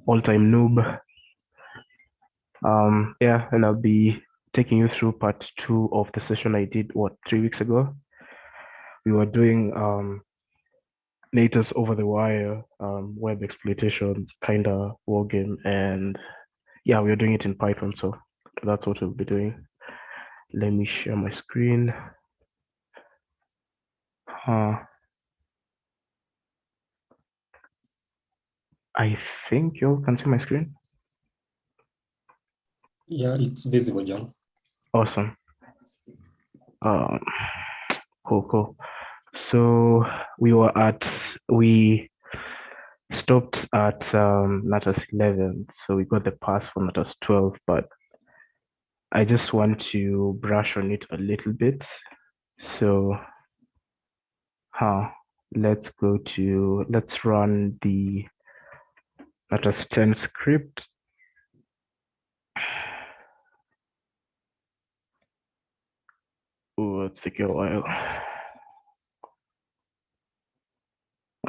all-time noob. Yeah, and I'll be taking you through part 2 of the session I did, 3 weeks ago. We were doing Natas OverTheWire, web exploitation kind of war game, and yeah, we are doing it in Python, so that's what we'll be doing. Let me share my screen. I think you all can see my screen. Yeah, it's visible, John. Awesome. Cool. So we stopped at Natas 11, so we got the pass for Natas 12, but I just want to brush on it a little bit. So, let's run the Natas 10 script. Oh, it's taking a while.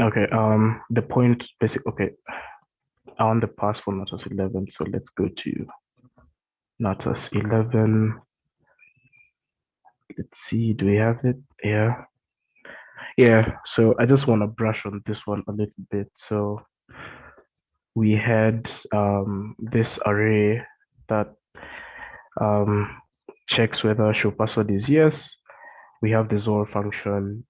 Okay, the point okay, I want the pass for Natas 11, so let's go to Natas 11. Let's see, do we have it? Yeah, so I just want to brush on this one a little bit. So we had this array that checks whether show password is yes. We have the XOR function.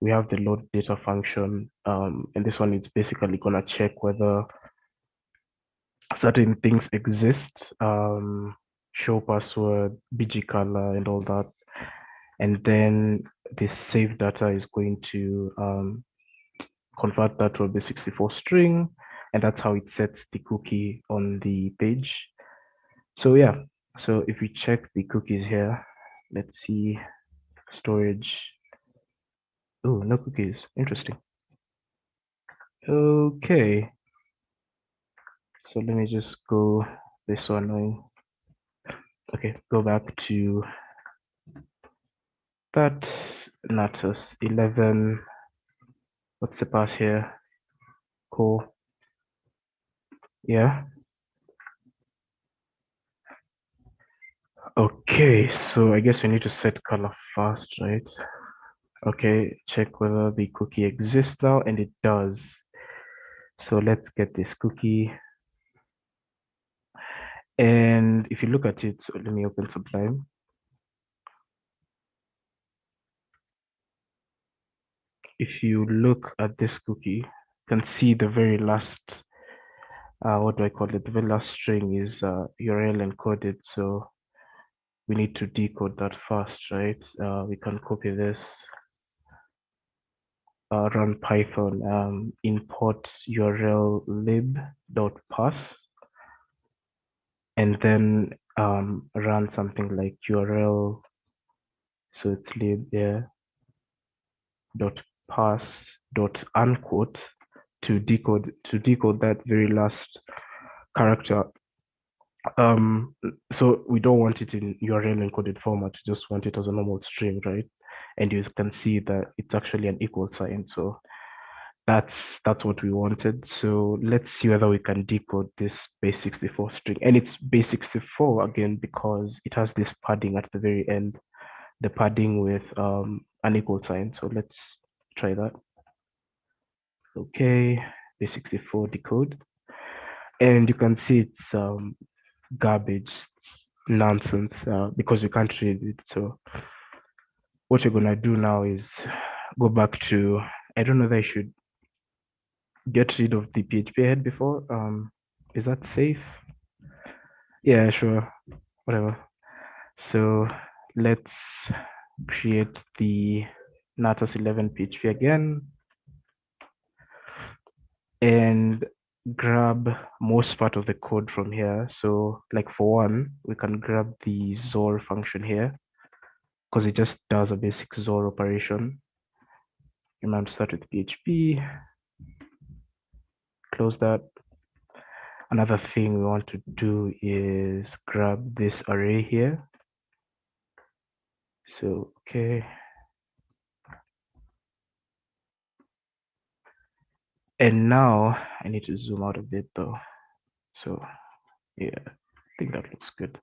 We have the load data function. And this one is basically going to check whether certain things exist. Show password, BG color, and all that. And then this save data is going to convert that to a base64 string, and that's how it sets the cookie on the page. So yeah, so if we check the cookies here, let's see storage. Oh, no cookies. Interesting. Okay. So let me just go this one. Okay, go back to that Natas 11. What's the pass here? Cool. Yeah. Okay, so I guess we need to set color first, right? Okay, check whether the cookie exists now, and it does. So let's get this cookie. And if you look at it, so let me open Sublime. If you look at this cookie, you can see the very last, what do I call it? The very last string is URL encoded. So we need to decode that first, right? We can copy this, run Python, import URL lib.pass, and then run something like URL. So it's lib there dot pass dot unquote to decode that very last character. So we don't want it in URL encoded format, we just want it as a normal string, right? And you can see that it's actually an equal sign. So that's what we wanted. So let's see whether we can decode this base64 string. And it's base64 again because it has this padding at the very end, the padding with an equal sign. So let's try that. Okay, base64 decode. And you can see it's garbage, it's nonsense, because we can't read it. So what you're gonna do now is go back to, I don't know that I should get rid of the PHP head before. Is that safe? Yeah, sure, whatever. So let's create the Natas 11 PHP again and grab most part of the code from here. So like for one, we can grab the XOR function here because it just does a basic XOR operation. You might start with PHP, close that. Another thing we want to do is grab this array here. So, okay. And now I need to zoom out a bit though. So yeah, I think that looks good.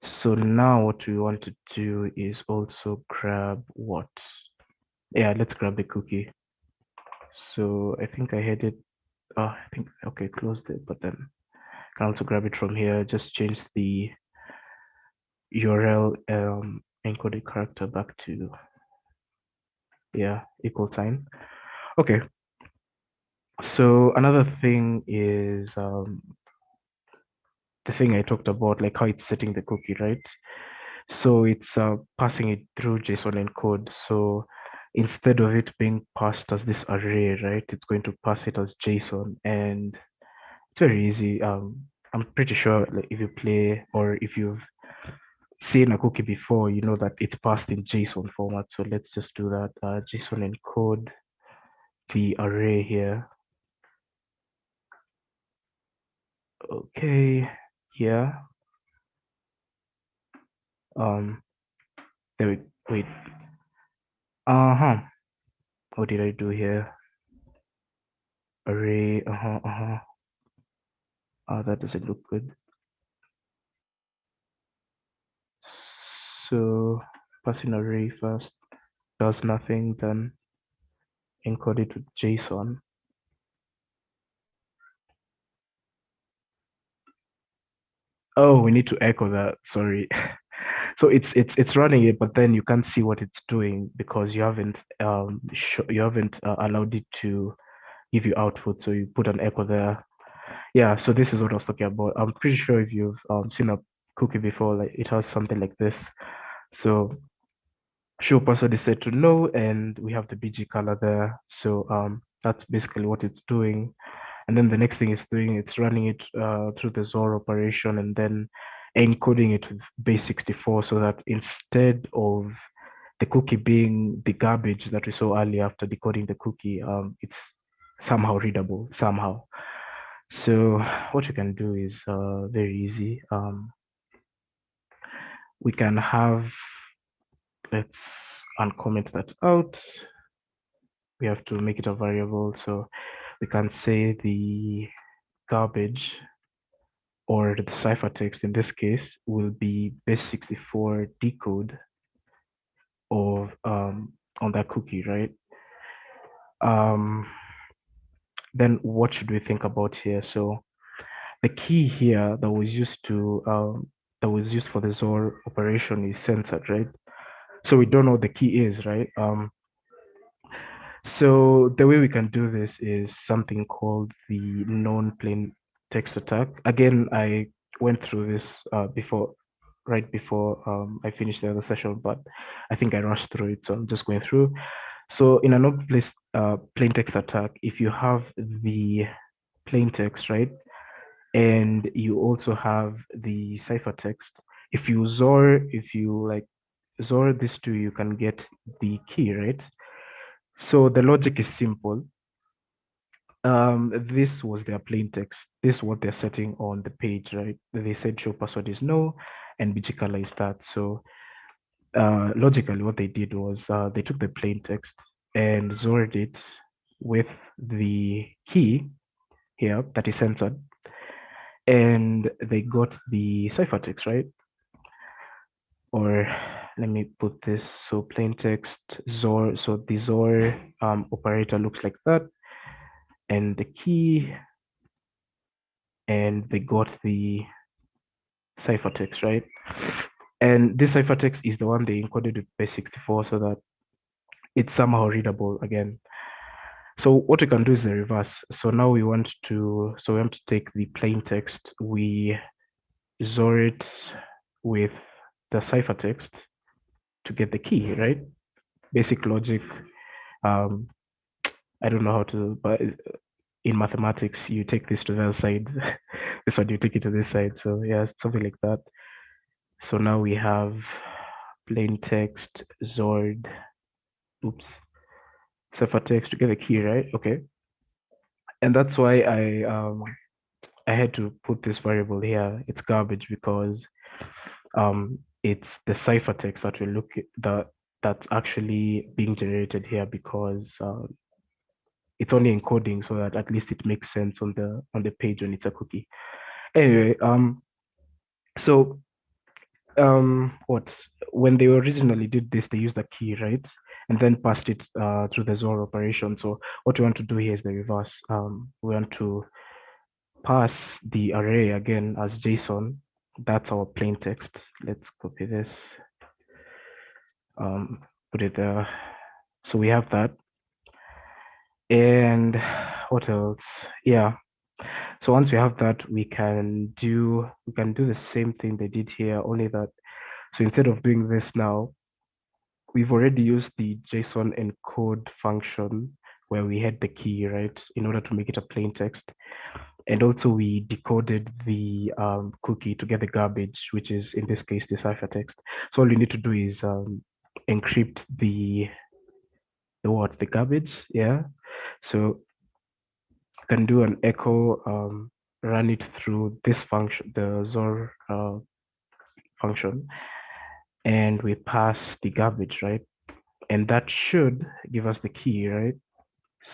So now what we want to do is also grab what? Yeah, let's grab the cookie. So I think I had it. I think, okay, closed it, but then I can also grab it from here. Just change the URL encoded character back to, yeah, equal sign. Okay. So another thing is the thing I talked about, like how it's setting the cookie, right? So it's passing it through JSON encode. So instead of it being passed as this array, right, it's going to pass it as JSON, and it's very easy. I'm pretty sure like if you play or if you've seen a cookie before, you know that it's passed in JSON format. So let's just do that. JSON encode the array here. Okay, yeah. Um, there we wait. Uh-huh. What did I do here? Array, uh-huh. That doesn't look good. So passing array first does nothing, then encode it with JSON. Oh, we need to echo that. Sorry. So it's running it, but then you can't see what it's doing because you haven't allowed it to give you output. So you put an echo there. Yeah. So this is what I was talking about. I'm pretty sure if you've seen a cookie before, like it has something like this. So show password is set to no, and we have the BG color there. So that's basically what it's doing. And then the next thing it's doing, it's running it through the XOR operation and then encoding it with base64 so that instead of the cookie being the garbage that we saw earlier after decoding the cookie, it's somehow readable, somehow. So what you can do is very easy. We can have, let's uncomment that out. We have to make it a variable. So we can say the garbage or the ciphertext in this case will be base64 decode of on that cookie, right? Then what should we think about here? So the key here that was used for the XOR operation is censored, right? So we don't know what the key is, right? So the way we can do this is something called the non-plain text attack. Again, I went through this right before I finished the other session, but I think I rushed through it, so I'm just going through. So in a plain text attack, if you have the plain text, right, and you also have the ciphertext, if you like XOR these two, you can get the key, right? So the logic is simple. This was their plain text. This is what they're setting on the page, right? They said show password is no and BG color is that. So logically what they did was they took the plain text and XORed it with the key here that is censored, and they got the ciphertext, right? Or let me put this, so plain text XOR, so the XOR operator looks like that, and the key, and they got the ciphertext, right? And this ciphertext is the one they encoded with base64 so that it's somehow readable again. So what we can do is the reverse. So now we want to take the plain text, we XOR it with the ciphertext to get the key, right? Basic logic. I don't know how to, but in mathematics, you take this to the other side. This one, you take it to this side. So yeah, something like that. So now we have plain text XORed, oops, ciphertext to get the key, right? Okay. And that's why I had to put this variable here. It's garbage because it's the ciphertext that that's actually being generated here because it's only encoding so that at least it makes sense on the page when it's a cookie. Anyway, so what when they originally did this, they used a key, right? And then passed it through the XOR operation. So what we want to do here is the reverse. We want to pass the array again as JSON. That's our plain text. Let's copy this, put it there. So we have that. And what else? Yeah. So once we have that, we can do the same thing they did here, only that. So instead of doing this now, we've already used the JSON encode function where we had the key, right, in order to make it a plain text. And also we decoded the cookie to get the garbage, which is in this case the ciphertext. So all you need to do is encrypt the garbage, yeah. So you can do an echo, run it through this function, the XOR function, and we pass the garbage, right? And that should give us the key, right?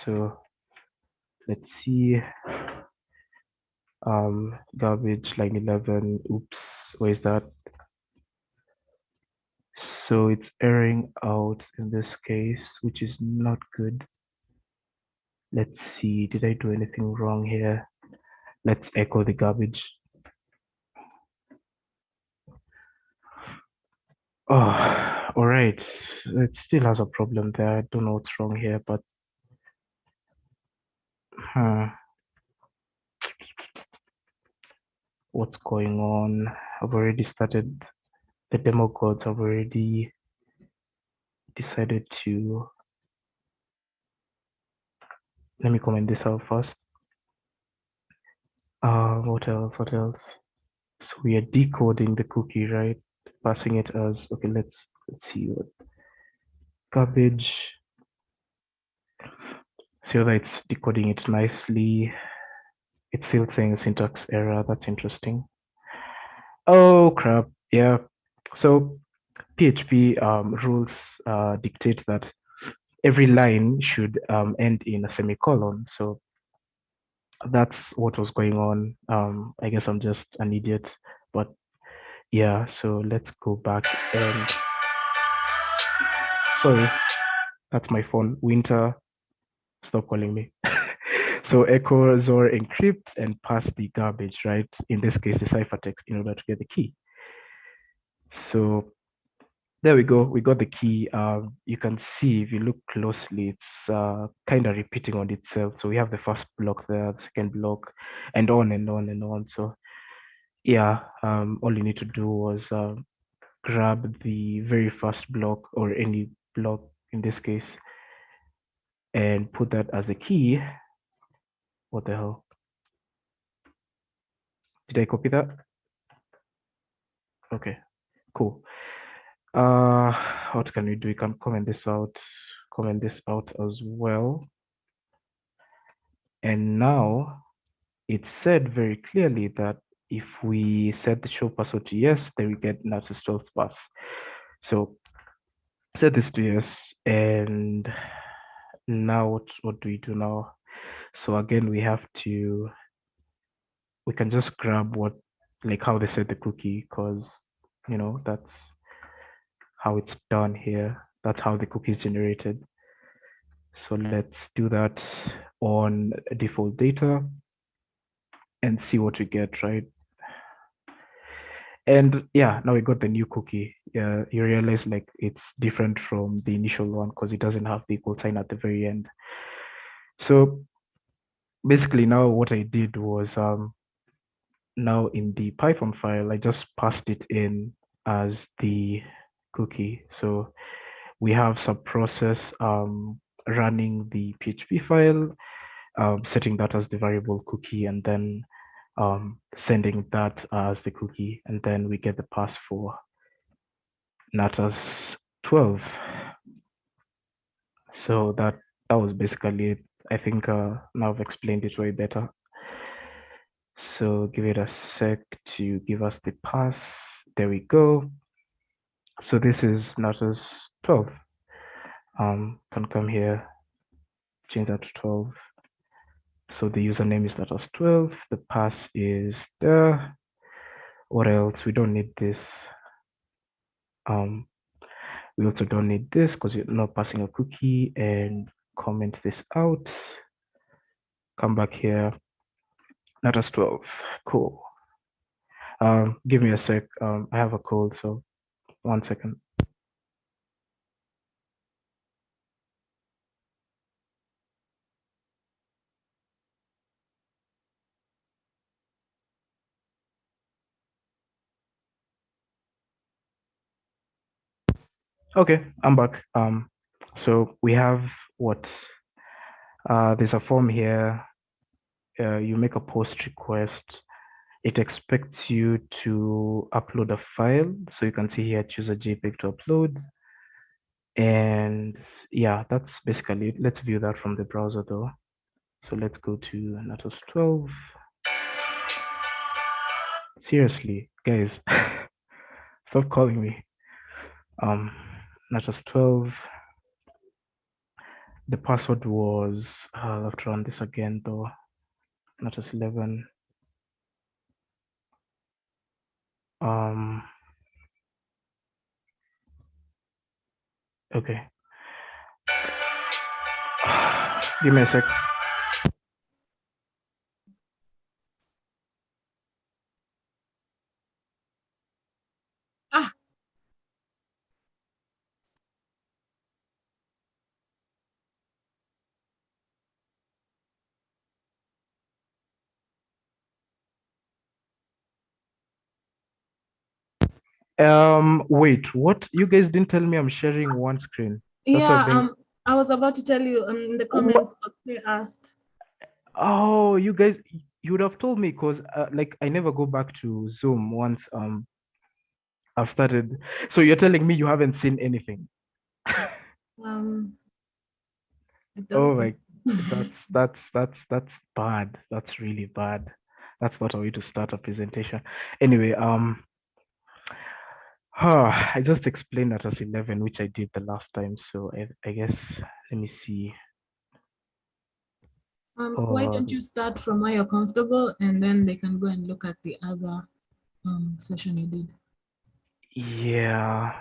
So let's see, garbage line 11, oops, where is that? So it's erroring out in this case, which is not good. Let's see, did I do anything wrong here? Let's echo the garbage. Oh, all right. It still has a problem there. I don't know what's wrong here, but what's going on? I've already started the demo codes. I've already decided to, let me comment this out first. What else? What else? So we are decoding the cookie, right? Passing it as, okay, let's see what garbage. See whether it's decoding it nicely. It's still saying syntax error. That's interesting. Oh crap. Yeah. So PHP rules dictate that every line should end in a semicolon. So that's what was going on. I guess I'm just an idiot, but yeah. So let's go back and sorry, that's my phone. Winter, stop calling me. So echo XOR encrypt and pass the garbage, right? In this case, the ciphertext in order to get the key. So there we go. We got the key. You can see if you look closely, it's kind of repeating on itself. So we have the first block there, the second block, and on and on and on. So yeah, all you need to do was grab the very first block or any block in this case and put that as a key. What the hell? Did I copy that? Okay, cool. What can we do? We can comment this out as well. And now it said very clearly that if we set the show password to yes, then we get Natas 12 pass. So set this to yes, and now what do we do now? So again, we can just grab what, like how they set the cookie, because that's how it's done here. That's how the cookie is generated. So let's do that on default data and see what we get, right? And yeah, now we got the new cookie. Yeah, you realize like it's different from the initial one because it doesn't have the equal sign at the very end. So basically now what I did was now in the Python file, I just passed it in as the cookie. So we have some process running the PHP file, setting that as the variable cookie, and then sending that as the cookie, and then we get the pass for Natas 12. So that was basically it. I think now I've explained it way better. So give it a sec to give us the pass. There we go. So this is Natas 12. Can come here, change that to 12. So the username is Natas12. The pass is there. What else? We don't need this. We also don't need this because you're not passing a cookie, and comment this out. Come back here. Natas12. Cool. Give me a sec. I have a cold, so 1 second. Okay, I'm back. So we have what? There's a form here. You make a post request. It expects you to upload a file. So you can see here, choose a JPEG to upload. And yeah, that's basically it. Let's view that from the browser though. So let's go to Natas12. Seriously, guys, stop calling me. Natas12. The password was, I'll have to run this again though. Natas11. Okay. Give me a sec. Wait, what? You guys didn't tell me I'm sharing one screen. That's what Yeah, I was about to tell you in the comments what they asked. Oh, you guys, you would have told me because like I never go back to Zoom once I've started. So you're telling me you haven't seen anything? I Oh don't my, know. that's bad. That's really bad. That's not a way to start a presentation. Anyway, I just explained that as 11, which I did the last time. So I guess let me see. Why don't you start from where you're comfortable and then they can go and look at the other session you did. Yeah.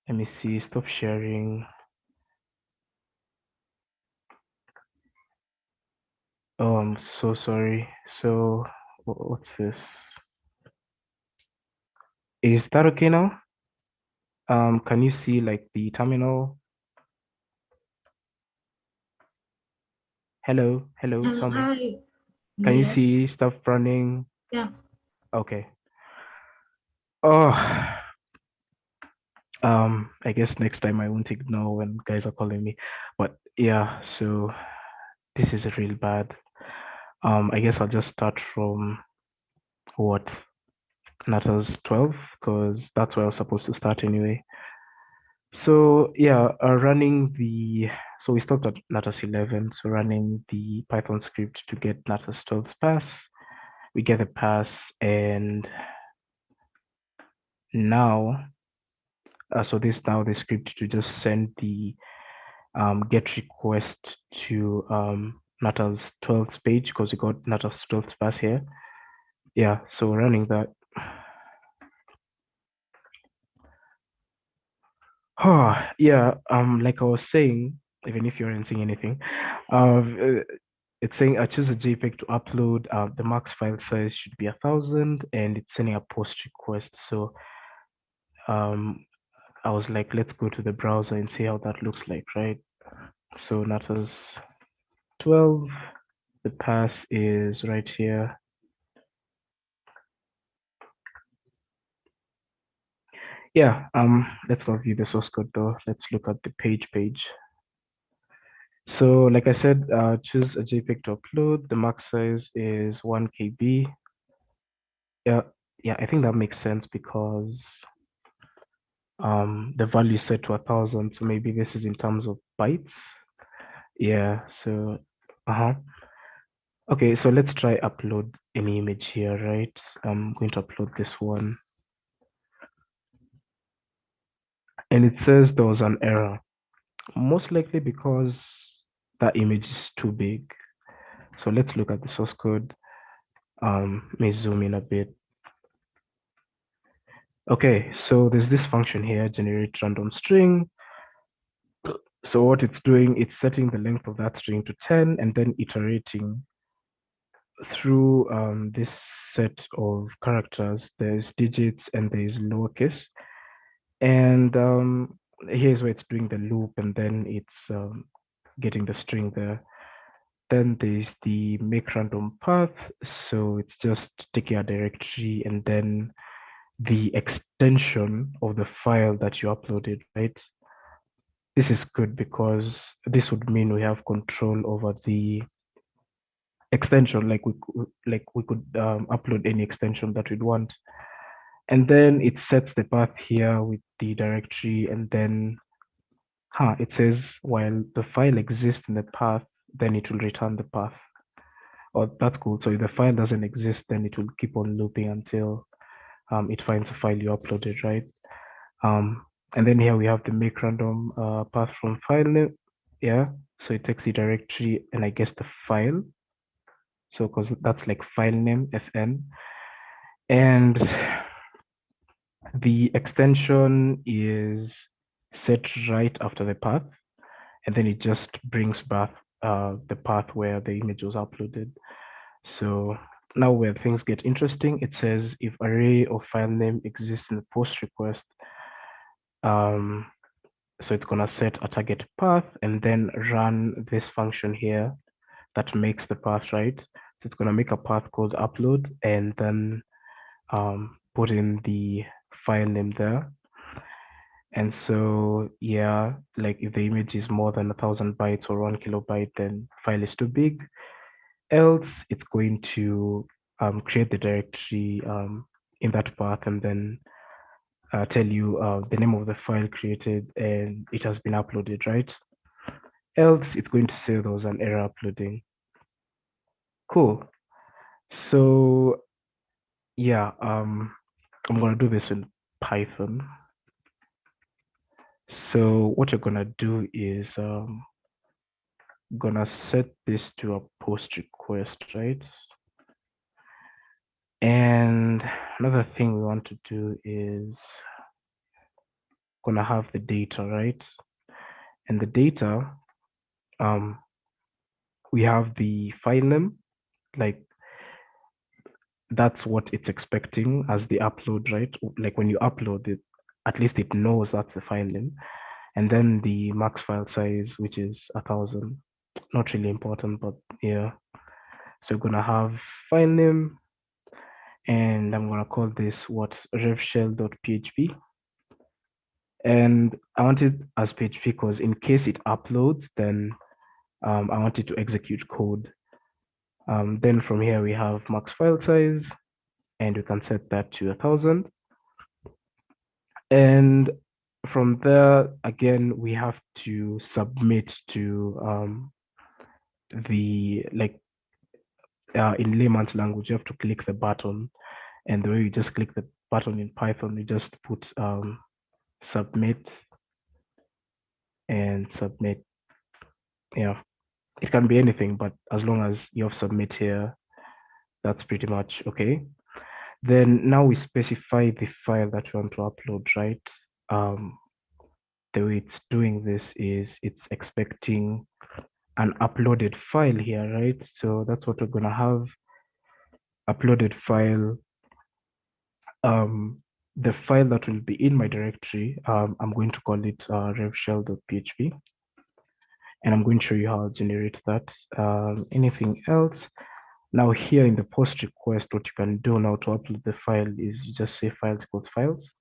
Let me see. Stop sharing. Oh, I'm so sorry. So what's this? Is that okay now? Can you see like the terminal? Hello, tell me. Hi. Can you Yes. see stuff running? Yeah. Okay. Oh, I guess next time I won't ignore when guys are calling me. But yeah, so this is real bad. I guess I'll just start from what? Natas 12, because that's where I was supposed to start anyway. So yeah, so we stopped at Natas 11. So running the Python script to get Natas 12's pass, we get the pass, and now, so this now the script to just send the get request to Natas 12's page because we got Natas 12's pass here. Yeah, so running that. Oh, yeah, like I was saying, even if you aren't saying anything, it's saying I choose a JPEG to upload. The max file size should be 1,000, and it's sending a post request. So I was like, let's go to the browser and see how that looks like, right? So Natas 12, the pass is right here. Yeah, let's not view the source code though. Let's look at the page. So like I said, choose a JPEG to upload. The max size is 1 KB. Yeah, I think that makes sense because the value is set to 1,000. So maybe this is in terms of bytes. Yeah, so okay, so let's try upload an image here, right? I'm going to upload this one. And it says there was an error. Most likely because that image is too big. So let's look at the source code. Let me zoom in a bit. Okay, so there's this function here, generate random string. So what it's doing, it's setting the length of that string to 10 and then iterating through this set of characters. There's digits and there's lowercase. And here's where it's doing the loop, and then it's getting the string there. Then there's the make random path. So it's just taking a directory and then the extension of the file that you uploaded, right? This is good because this would mean we have control over the extension, like we could upload any extension that we'd want. And then it sets the path here with the directory, and then it says while the file exists in the path, then it will return the path. Oh, that's cool. So if the file doesn't exist, then it will keep on looping until it finds a file you uploaded, right? And then here we have the make random path from file name. Yeah, so it takes the directory and I guess the file. So because that's like file name fn. And the extension is set right after the path. And then it just brings back the path where the image was uploaded. So now where things get interesting, it says if array of file name exists in the post request, so it's gonna set a target path and then run this function here that makes the path, right? So it's gonna make a path called upload and then put in the file name there. And so, yeah, like if the image is more than 1,000 bytes or 1 kilobyte, then file is too big. Else, it's going to create the directory in that path and then tell you the name of the file created and it has been uploaded, right? Else, it's going to say there was an error uploading. Cool. So, yeah, I'm going to do this in Python. So what you're going to do is gonna set this to a post request, right? And another thing we want to do is gonna have the data, right? And the data, we have the file name, like that's what it's expecting as the upload, right? Like when you upload it, at least it knows that's the file name. And then the max file size, which is 1,000. Not really important, but yeah. So we're gonna have file name, and I'm gonna call this what revshell.php. And I want it as PHP because in case it uploads, then I want it to execute code. Then from here we have max file size, and we can set that to 1,000. And from there, again, we have to submit to the, like in layman's language, you have to click the button. And the way you just click the button in Python, you just put submit and submit. Yeah, it can be anything, but as long as you have submit here, that's pretty much okay. Then now we specify the file that we want to upload, right? The way it's doing this is it's expecting an uploaded file here, right? So that's what we're gonna have. Uploaded file. The file that will be in my directory, I'm going to call it revshell.php. And I'm going to show you how I'll generate that. Anything else? Now here in the post request, what you can do now to upload the file is you just say files equals files.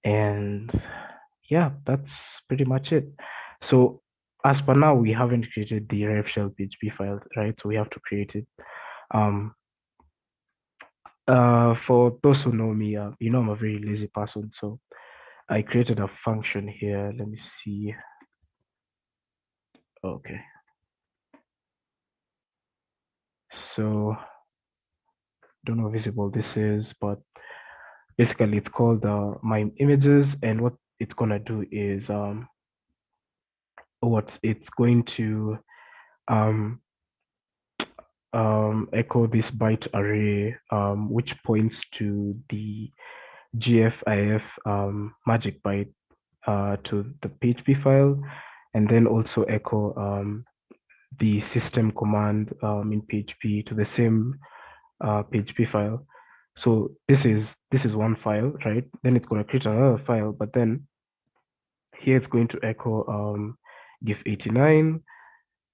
And yeah, that's pretty much it. So as per now, we haven't created the revshell PHP file, right? So we have to create it. For those who know me, you know I'm a very lazy person. So I created a function here. Let me see. Okay. So don't know how visible this is, but basically it's called my images, and what it's gonna do is what it's going to echo this byte array, which points to the GFIF magic byte to the PHP file, and then also echo the system command in PHP to the same PHP file. So this is one file, right? Then it's going to create another file, but then here it's going to echo gif89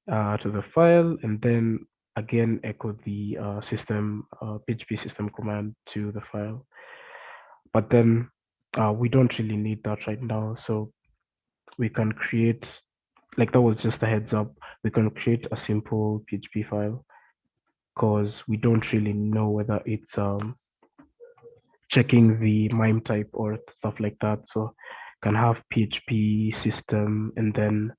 to the file, and then again echo the system PHP system command to the file. But then we don't really need that right now, so we can create, like that was just a heads up, we can create a simple PHP file because we don't really know whether it's checking the MIME type or stuff like that. So can have PHP system, and then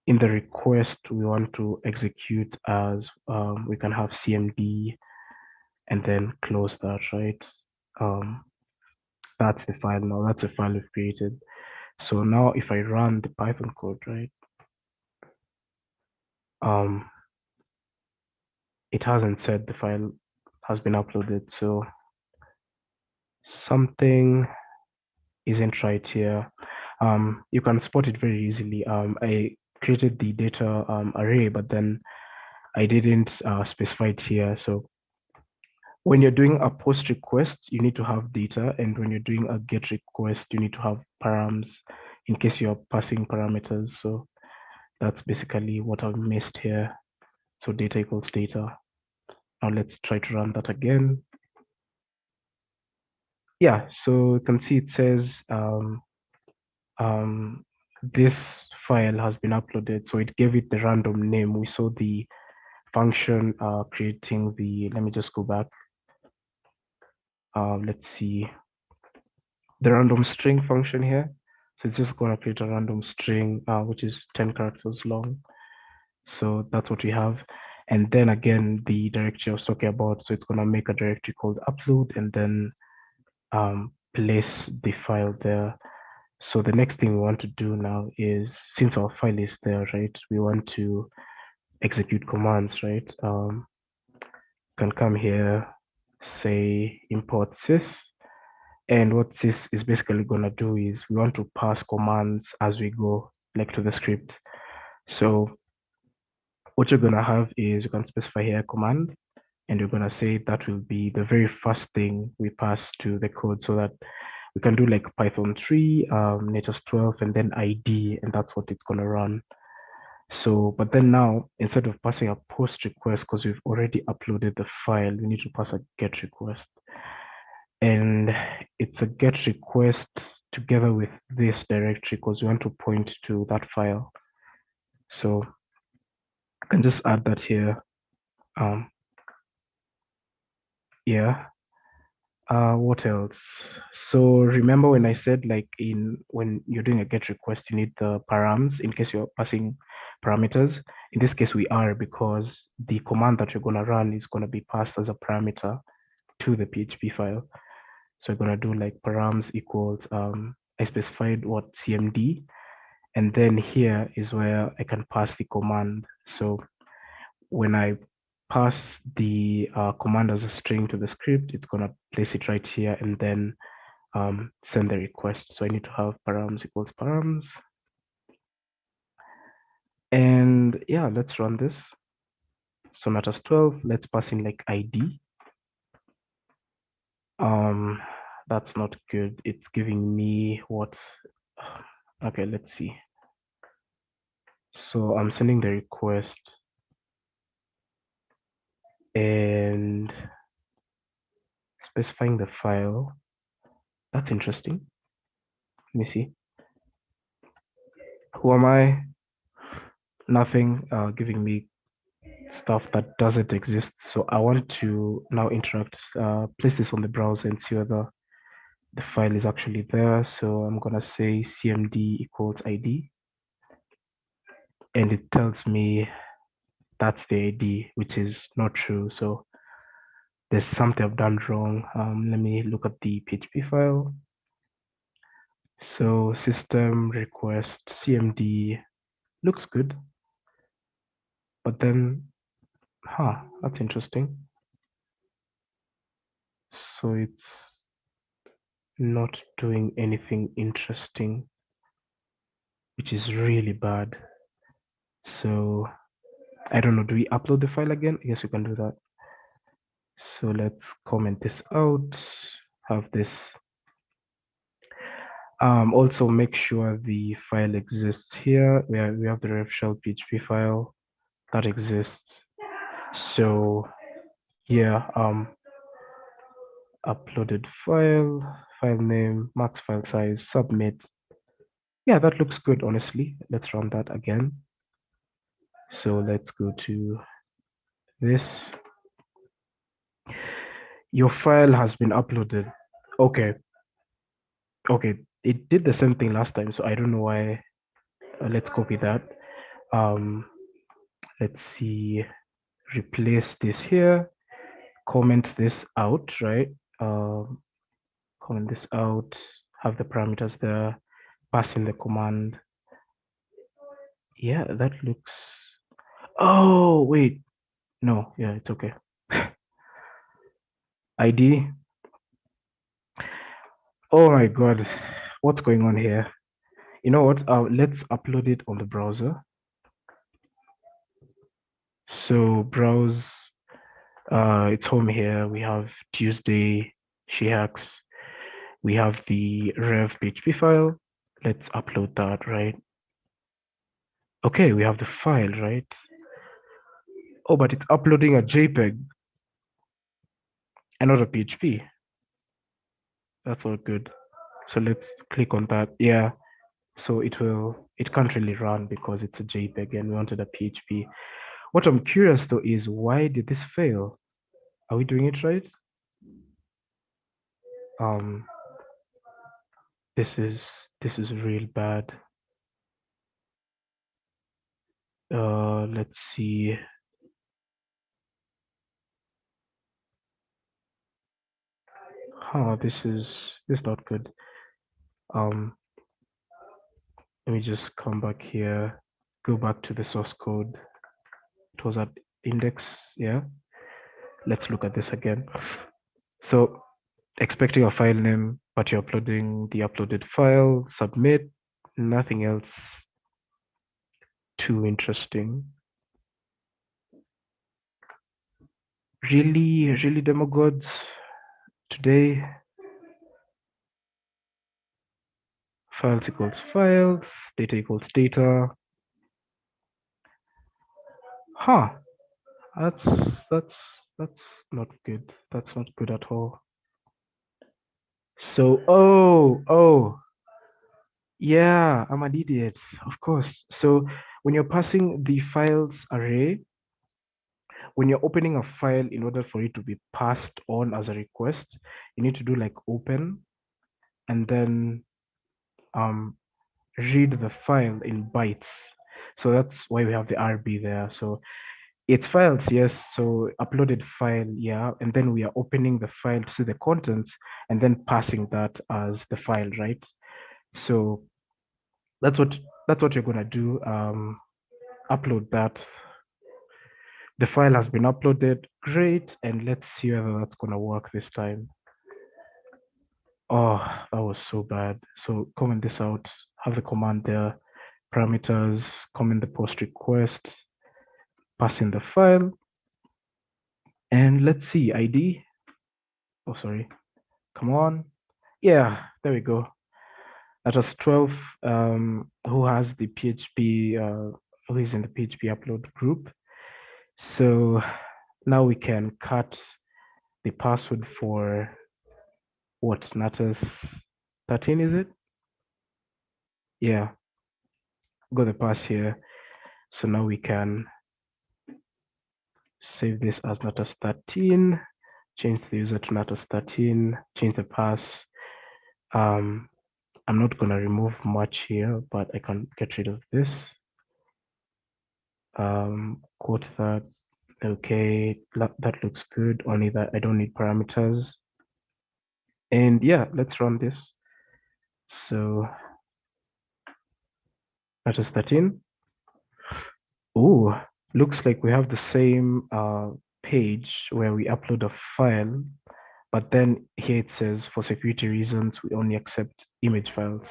in the request we want to execute as we can have CMD and then close that, right? That's the file now. That's a file we've created. So now if I run the Python code, right? It hasn't said the file has been uploaded. So something isn't right here. You can spot it very easily. I created the data array, but then I didn't specify it here. So when you're doing a post request, you need to have data. And when you're doing a get request, you need to have params in case you're passing parameters. So that's basically what I've missed here. So data equals data. Now let's try to run that again. Yeah, so you can see it says this file has been uploaded. So it gave it the random name. We saw the function creating the, let me just go back. Let's see the random string function here. So it's just going to create a random string, which is 10 characters long. So that's what we have. And then again, the directory I was talking about. So it's going to make a directory called upload and then place the file there. So the next thing we want to do now is, since our file is there, right, we want to execute commands, right? Can come here, say import sys. And what this is basically going to do is we want to pass commands as we go, like to the script. So what you're going to have is you can specify here command, and you're going to say that will be the very first thing we pass to the code, so that we can do like Python 3, Natas 12, and then ID, and that's what it's going to run. So, but then now, instead of passing a post request, because we've already uploaded the file, we need to pass a get request. And it's a get request together with this directory because we want to point to that file. So I can just add that here. Yeah. What else? So remember when I said like when you're doing a get request, you need the params in case you're passing parameters. In this case, we are, because the command that you're going to run is going to be passed as a parameter to the PHP file. So we're going to do like params equals, I specified what CMD, and then here is where I can pass the command. So when I pass the command as a string to the script, it's going to place it right here and then send the request. So I need to have params equals params. And yeah, let's run this. So Natas 12, let's pass in like ID. That's not good. It's giving me what? Okay, let's see. So I'm sending the request and specifying the file. That's interesting. Let me see. Who am I? Nothing, giving me stuff that doesn't exist. So I want to now interact, place this on the browser and see whether the file is actually there. So I'm gonna say cmd equals ID, and it tells me that's the ID, which is not true. So there's something I've done wrong. Let me look at the PHP file. So system request cmd looks good. But then, that's interesting. So it's not doing anything interesting, which is really bad. So I don't know, do we upload the file again? Yes, we can do that. So let's comment this out, have this. Also make sure the file exists here, where we have the ref shell PHP file that exists. So yeah, uploaded file, file name, max file size, submit. Yeah, that looks good, honestly. Let's run that again. So let's go to this. Your file has been uploaded. Okay. Okay, it did the same thing last time, so I don't know why. Let's copy that. Let's see, replace this here, comment this out, right? Comment this out, have the parameters there, pass in the command. Yeah, that looks, oh, wait, no, yeah, it's okay. ID. Oh my God, what's going on here? You know what? Let's upload it on the browser. So browse, it's home here. We have Tuesday, she hacks. We have the rev PHP file. Let's upload that, right? Okay, we have the file, right? Oh, but it's uploading a JPEG and not a PHP. That's all good. So let's click on that. Yeah. So it can't really run because it's a JPEG and we wanted a PHP. What I'm curious though is, why did this fail? Are we doing it right? This is real bad. Let's see. This is not good. Let me just come back here, go back to the source code. It was at index, yeah. Let's look at this again. So expecting a file name, but you're uploading the uploaded file, submit, nothing else too interesting. Really demagogues today. Files equals files, data equals data. That's not good. That's not good at all. So, oh, yeah, I'm an idiot, of course. So when you're passing the files array, when you're opening a file, in order for it to be passed on as a request, you need to do like open and then read the file in bytes. So that's why we have the RB there. So it's files, yes. So uploaded file, yeah. And then we are opening the file to see the contents and then passing that as the file, right? So that's what you're gonna do. Upload that. The file has been uploaded. Great. And let's see whether that's gonna work this time. Oh, that was so bad. So comment this out, have the command there, parameters, comment the post request, pass in the file, and let's see, ID. Oh, sorry. Come on. Yeah, there we go. That was 12. Who has the PHP, who is in the PHP upload group. So now we can cut the password for what, Natas 13, is it? Yeah, got the pass here. So now we can save this as Natas 13, change the user to Natas 13, change the pass. I'm not gonna remove much here, but I can get rid of this. Quote that. Okay, that looks good. Only that I don't need parameters. And yeah, let's run this. So Natas 13. Oh, looks like we have the same page where we upload a file, but then here it says for security reasons, we only accept image files.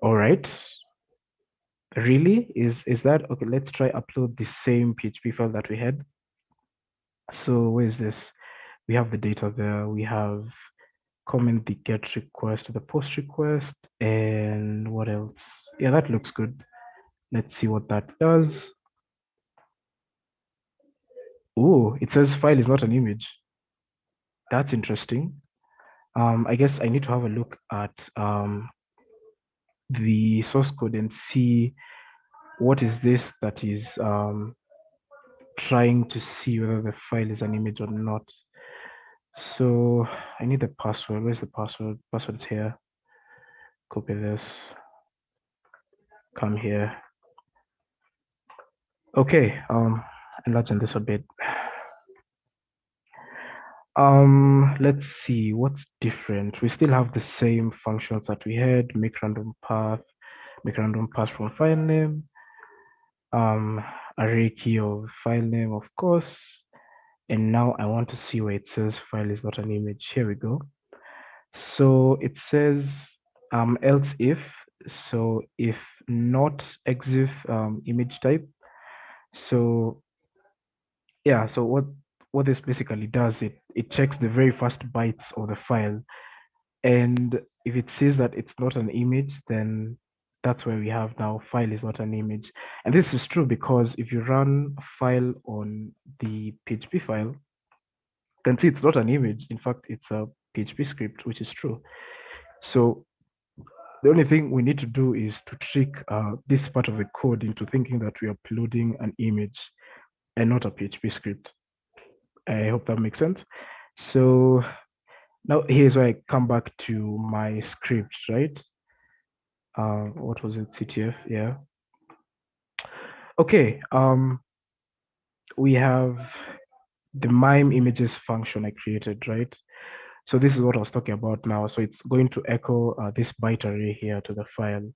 All right. Really? Is that okay? Let's try upload the same PHP file that we had. So where is this? We have the data there. We have comment the get request to the post request, and what else? Yeah, that looks good. Let's see what that does. Oh, it says file is not an image. That's interesting. I guess I need to have a look at the source code and see what is this that is trying to see whether the file is an image or not. So I need the password. Where's the password? Password is here. Copy this. Come here. Okay, enlarge on this a bit. Let's see what's different. We still have the same functions that we had, make random path from file name, array key of file name, of course. And now I want to see where it says file is not an image. Here we go. So it says else if, so if not exif image type. So yeah, so what this basically does, it checks the very first bytes of the file, and if it says that it's not an image, then that's where we have now file is not an image. And this is true because if you run a file on the PHP file, you can see it's not an image. In fact, it's a PHP script, which is true. So the only thing we need to do is to trick this part of the code into thinking that we are uploading an image and not a PHP script. I hope that makes sense. So now here's where I come back to my script, right? What was it? CTF, yeah. Okay, we have the mime images function I created, right? So this is what I was talking about now. So it's going to echo this byte array here to the file.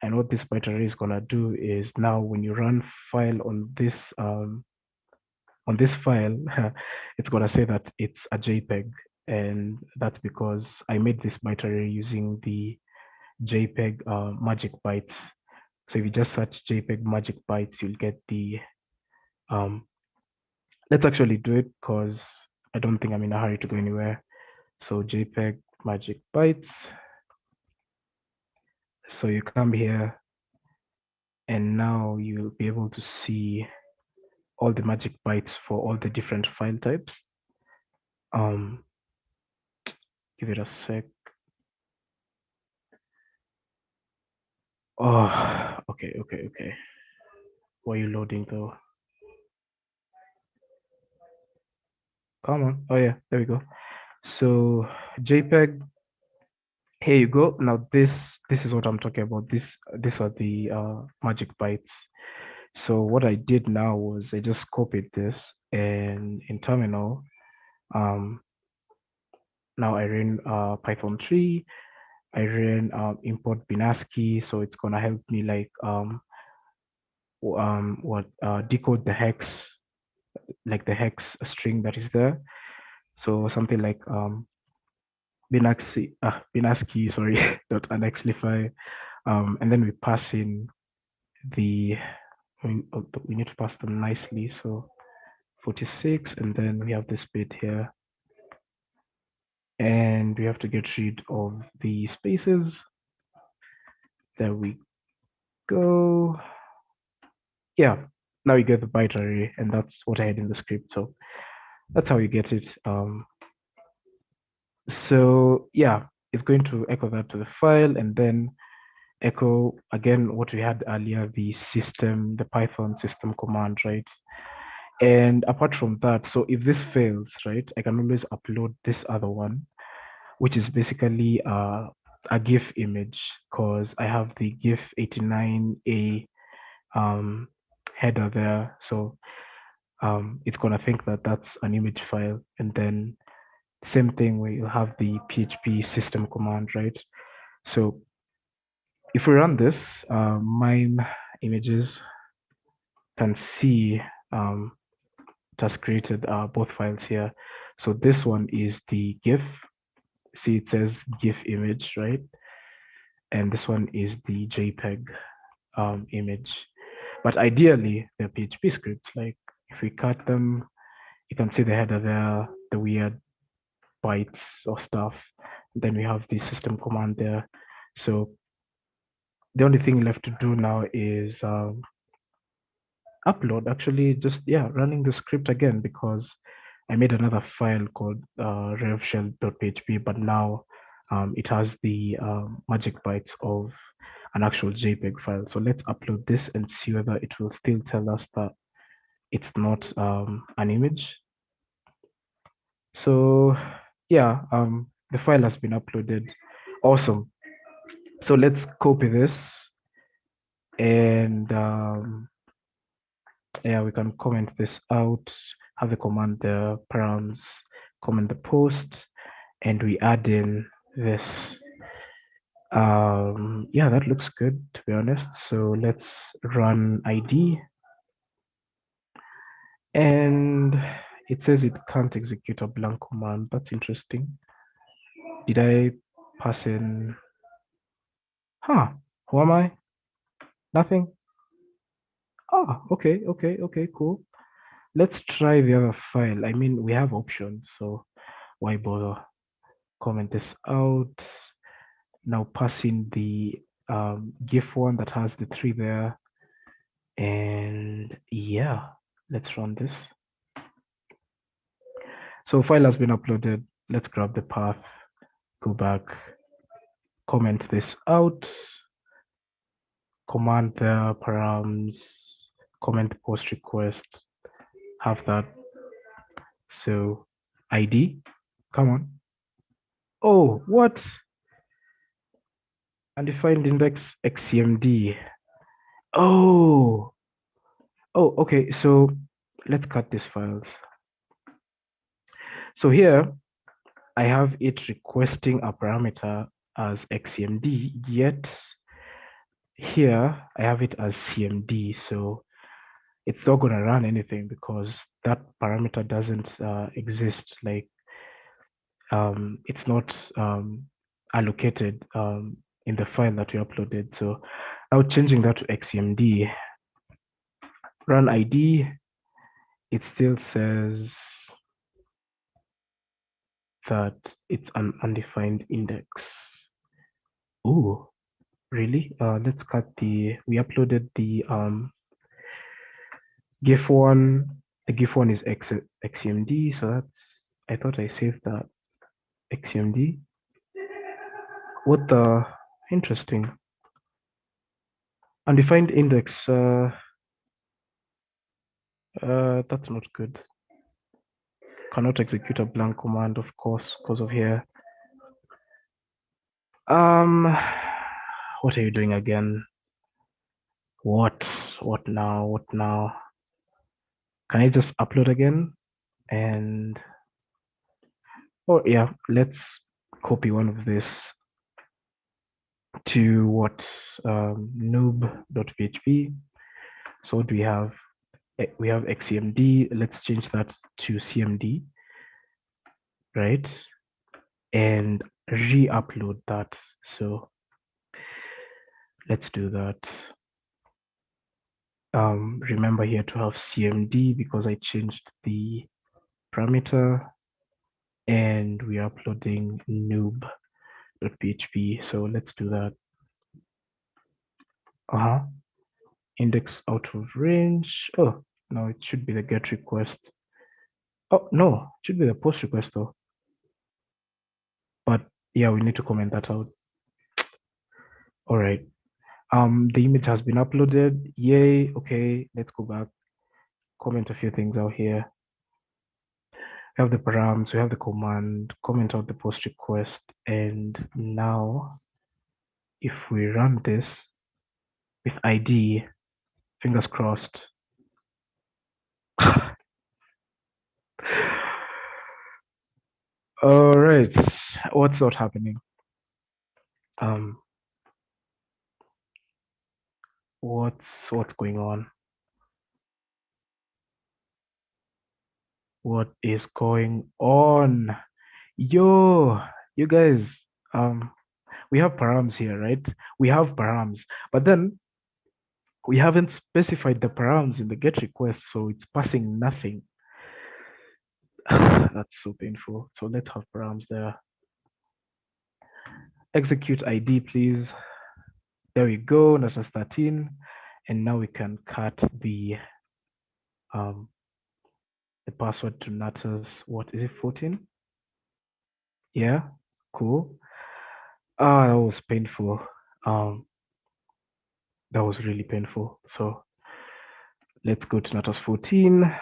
And what this byte array is gonna do is now when you run file on this file, it's gonna say that it's a JPEG. And that's because I made this byte array using the JPEG magic bytes. So if you just search JPEG magic bytes, you'll get the let's actually do it because I don't think I'm in a hurry to go anywhere. So JPEG magic bytes. So you come here and now you'll be able to see all the magic bytes for all the different file types. Give it a sec. Oh, okay. Why are you loading though? Come on. Oh yeah, there we go. So JPEG, here you go. Now this is what I'm talking about. These are the magic bytes. So what I did now was I just copied this, and in terminal, now I ran Python 3. I ran import binasky, so it's gonna help me like decode the hex, like the hex string that is there. So something like binasky, sorry, dot unexlify, and then we pass in the we need to pass them nicely. So 46, and then we have this bit here, and we have to get rid of the spaces. There we go. Yeah, now you get the byte array, and that's what I had in the script. So that's how you get it. So yeah, it's going to echo that to the file, and then echo again what we had earlier, the Python system command, right? And apart from that, so if this fails, right, I can always upload this other one, which is basically a GIF image, because I have the GIF 89A header there. So it's gonna think that that's an image file, and then same thing where you have the PHP system command, right? So if we run this mime images, can see it has created both files here. So this one is the GIF. See, it says GIF image, right? And this one is the JPEG image. But ideally, they're PHP scripts. Like if we cut them, you can see the header there, the weird bytes or stuff. Then we have the system command there. So the only thing left to do now is upload. Actually, just running the script again, because I made another file called revshell.php, but now it has the magic bytes of an actual JPEG file. So let's upload this and see whether it will still tell us that it's not an image. So yeah, the file has been uploaded. Awesome. So let's copy this, and yeah, we can comment this out, have the command the params, comment the post, and we add in this. Yeah, that looks good, to be honest. So let's run ID, and it says it can't execute a blank command. That's interesting. Did I pass in? Huh, who am I? Nothing. Oh, okay, cool. Let's try the other file. I mean, we have options, so why bother? Comment this out. Now pass in the GIF one that has the 3 there. And yeah, let's run this. So file has been uploaded. Let's grab the path, go back, comment this out, command the params, comment post request, have that. So ID, come on. Oh, what? Undefined index xcmd. Oh, okay. So let's cut these files. So here I have it requesting a parameter as xcmd, yet here I have it as cmd. So it's not going to run anything because that parameter doesn't exist. Like it's not allocated in the file that we uploaded. So now changing that to xcmd, run ID, it still says that it's an undefined index. Oh, really? Let's cut we uploaded the GIF one. The GIF one is xcmd, so that's, I thought I saved that xcmd. What the, interesting. Undefined index, that's not good. Cannot execute a blank command, of course, because of here. What are you doing again? What now? Can I just upload again? And oh yeah, let's copy one of this to what, noob.php. So what do we have? We have xcmd. Let's change that to cmd, right? And re-upload that. So let's do that. Remember here to have cmd because I changed the parameter, and we are uploading noob.php. So let's do that. Index out of range. Oh, no, it should be the get request. Oh, no, it should be the post request though. But yeah, we need to comment that out. All right. The image has been uploaded. Yay. Okay, let's go back. Comment a few things out here. We have the params, we have the command, comment out the post request, and now if we run this with ID, fingers crossed. All right, what's not happening? What's going on? What is going on? Yo, you guys, we have params here, right? We have params, but then we haven't specified the params in the get request, so it's passing nothing. That's so painful. So let's have params there. Execute ID, please. There we go, Natas 13. And now we can cut the password to Natas, what is it, 14? Yeah, cool. That was painful. That was really painful. So let's go to Natas 14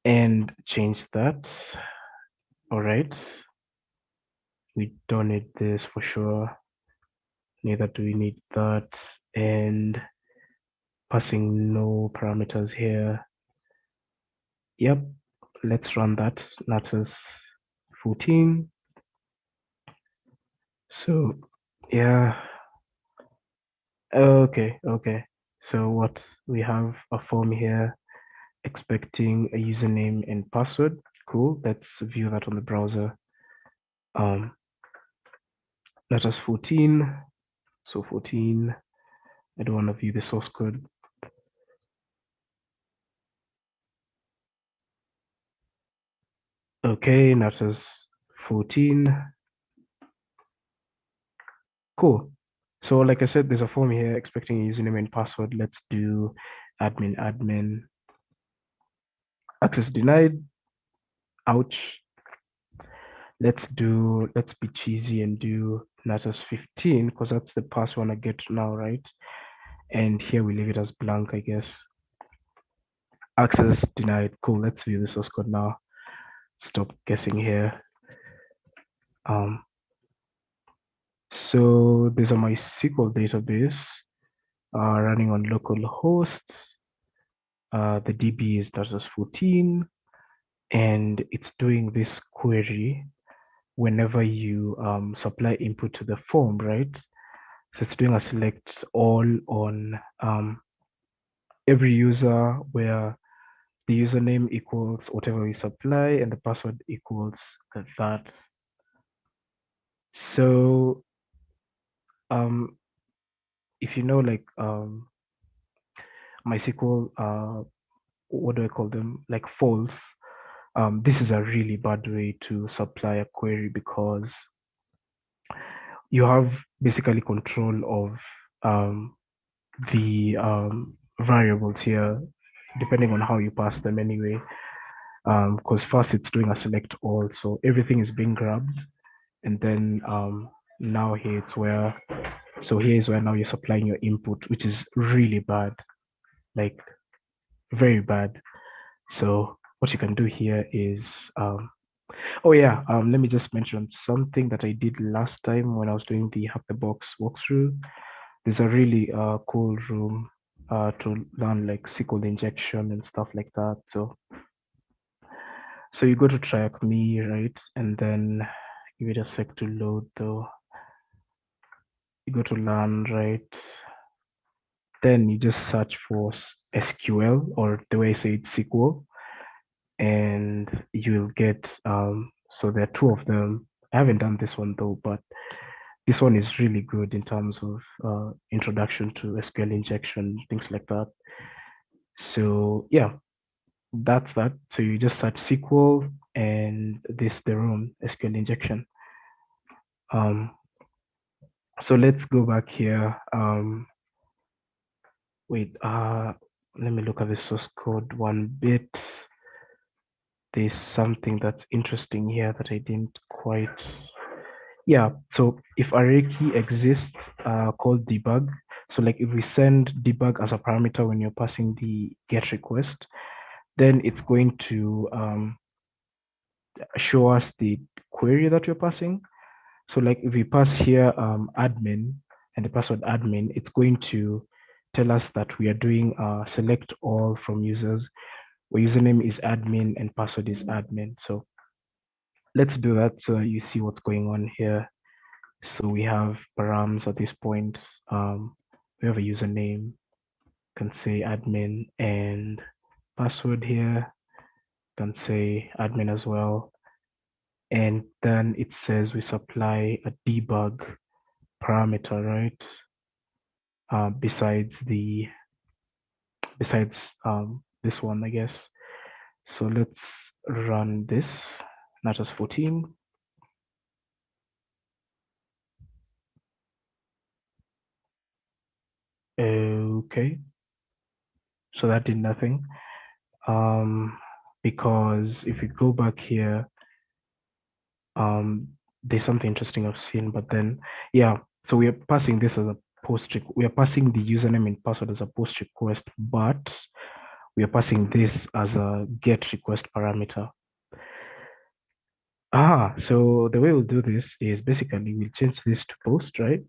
and change that. All right. We don't need this for sure. Neither do we need that. And passing no parameters here. Yep. Let's run that. Natas 14. So yeah. Okay. So what we have a form here expecting a username and password. Cool. Let's view that on the browser. Natas 14. So 14. I don't want to view the source code. Okay, Natas 14. Cool. So like I said, there's a form here expecting a username and password. Let's do admin. Access denied. Ouch. Let's be cheesy and do Natas 15 because that's the password I get now, right? And here we leave it as blank, I guess. Access denied. Cool. Let's view the source code now. Stop guessing here. So there's a MySQL database running on localhost. The DB is Natas 14, and it's doing this query whenever you supply input to the form, right? So it's doing a select all on every user where the username equals whatever we supply and the password equals that. So if you know, like MySQL, what do I call them? Like false. This is a really bad way to supply a query because you have basically control of the variables here, depending on how you pass them anyway. Because first it's doing a select all, so everything is being grabbed, and then now here it's where, so here is where now you're supplying your input, which is really bad, like very bad. So what you can do here is, oh yeah, let me just mention something that I did last time when I was doing the Hack the Box walkthrough. There's a really cool room to learn like SQL injection and stuff like that. So you go to track me, right? And then give it a sec to load though. You go to learn, right? Then you just search for SQL, or the way I say it, SQL, and you'll get, so there are two of them. I haven't done this one though, but this one is really good in terms of introduction to SQL injection, things like that. So yeah, that's that. So you just search SQL and this the room SQL injection. So let's go back here. Wait, let me look at the source code one bit. There's something that's interesting here that I didn't quite. Yeah, so if array key exists, called debug. So like if we send debug as a parameter when you're passing the get request, then it's going to show us the query that you're passing. So like if we pass here admin and the password admin, it's going to tell us that we are doing select all from users where username is admin and password is admin. So let's do that so you see what's going on here. So we have params at this point. We have a username, can say admin, and password here. can say admin as well. And then it says we supply a debug parameter, right? Besides this one, I guess. So let's run this, Natas 14. Okay, so that did nothing. Because if we go back here, there's something interesting I've seen, but then, yeah, so we are passing this as a post, we are passing the username and password as a post request, but we are passing this as a get request parameter. So the way we'll do this is basically we'll change this to post, right?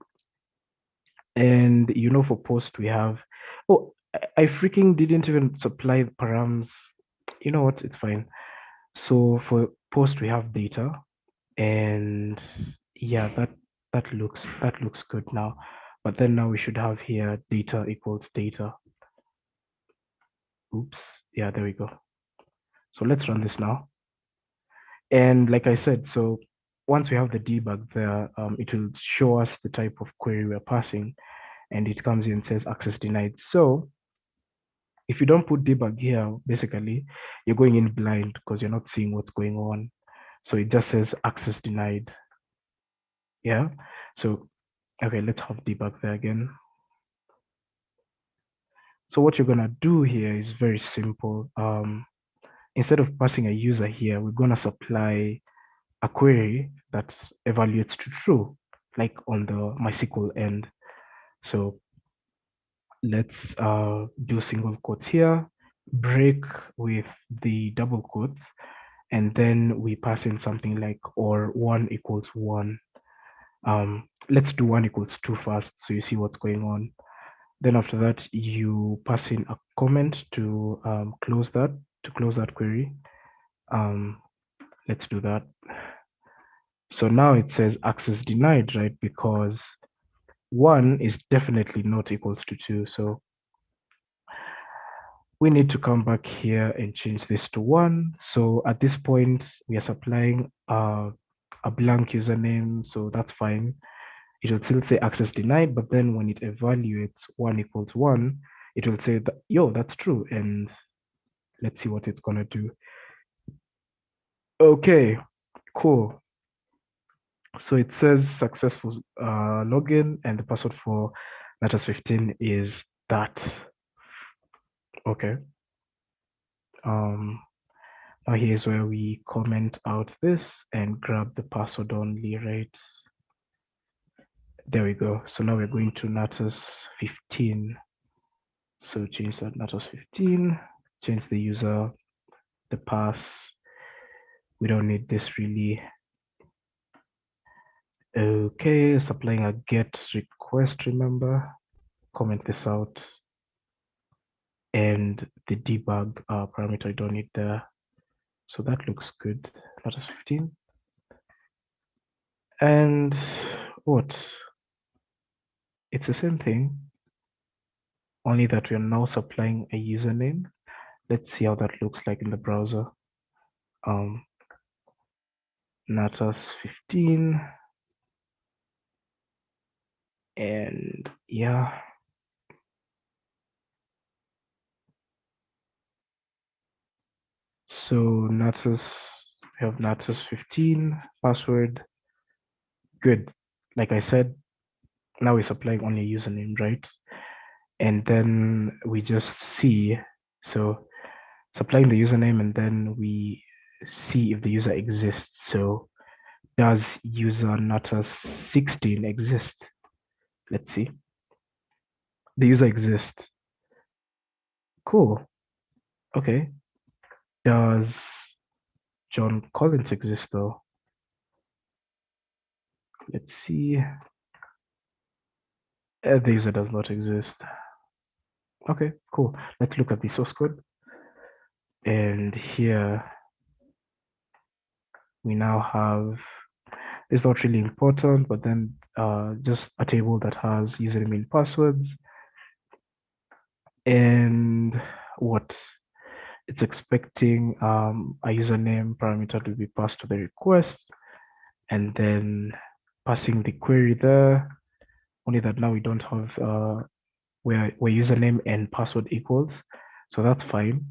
And for post we have, I freaking didn't even supply the params. You know what? It's fine. So for post we have data, and yeah, that looks good now. But then now we should have here data equals data. Oops. Yeah, there we go. So let's run this now. And like I said, so once we have the debug there, it will show us the type of query we're passing, and it comes in and says access denied. So if you don't put debug here, basically you're going in blind because you're not seeing what's going on. So it just says access denied. Yeah. So, okay, let's have debug there again. So what you're gonna do here is very simple. Instead of passing a user here, we're gonna supply a query that evaluates to true, like on the MySQL end. So let's do single quotes here, break with the double quotes, and then we pass in something like or 1 equals 1. Let's do 1 equals 2 first, so you see what's going on. Then after that, you pass in a comment to close that query. Let's do that. So now it says access denied, right? Because 1 is definitely not equals to 2. So we need to come back here and change this to 1. So at this point, we are supplying a blank username, so that's fine. It will still say access denied, but then when it evaluates 1 equals 1, it will say that, yo, that's true. And let's see what it's gonna do. Okay, cool. So it says successful login, and the password for Natas 15 is that. Okay. Now here's where we comment out this and grab the password only, right? There we go. So now we're going to Natas 15. So change that Natas 15, change the user, the pass. We don't need this really. Okay, supplying a get request, remember, comment this out. And the debug parameter, I don't need there. So that looks good. Natas 15. And what? It's the same thing, only that we are now supplying a username. Let's see how that looks like in the browser. Natas 15. And yeah. So Natas, we have Natas 15 password. Good. Like I said, now we're supplying only a username, right? And then we just see, so supplying the username, and then we see if the user exists. So does user Natas 16 exist? Let's see. The user exists. Cool. Okay. Does John Collins exist though? Let's see. The user does not exist. Okay, cool. Let's look at the source code. And here we now have, it's not really important, but then just a table that has username and passwords. And what? it's expecting a username parameter to be passed to the request, and then passing the query there. Only that now we don't have where username and password equals, so that's fine.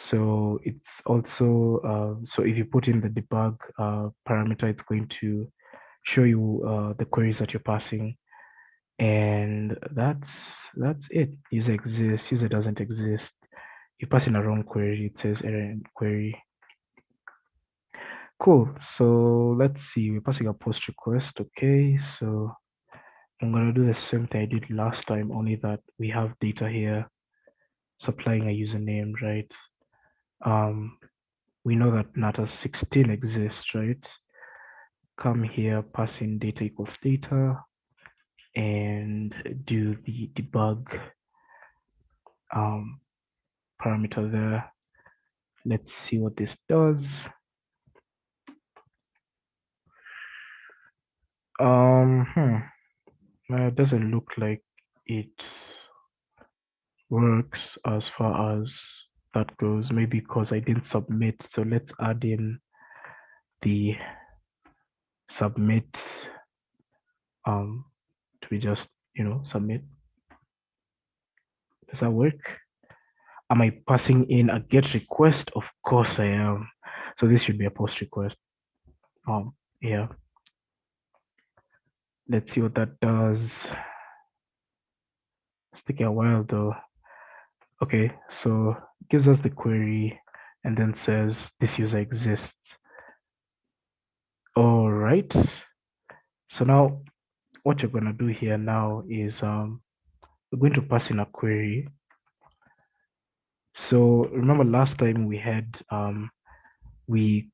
So it's also so if you put in the debug parameter, it's going to show you the queries that you're passing, and that's it. User exists, user doesn't exist. You pass in a wrong query, it says error in query. Cool. So let's see. We're passing a post request. Okay. So I'm gonna do the same thing I did last time, only that we have data here supplying a username, right? We know that Natas 16 exists, right? Come here, pass in data equals data, and do the debug parameter there. Let's see what this does. It doesn't look like it works as far as that goes. Maybe because I didn't submit. So let's add in the submit to be just, submit. Does that work? Am I passing in a get request? Of course I am. So this should be a post request. Yeah. Let's see what that does. It's taking a while though. Okay, so it gives us the query and then says this user exists. All right. So now what you're gonna do here now is we're going to pass in a query. So remember last time we had we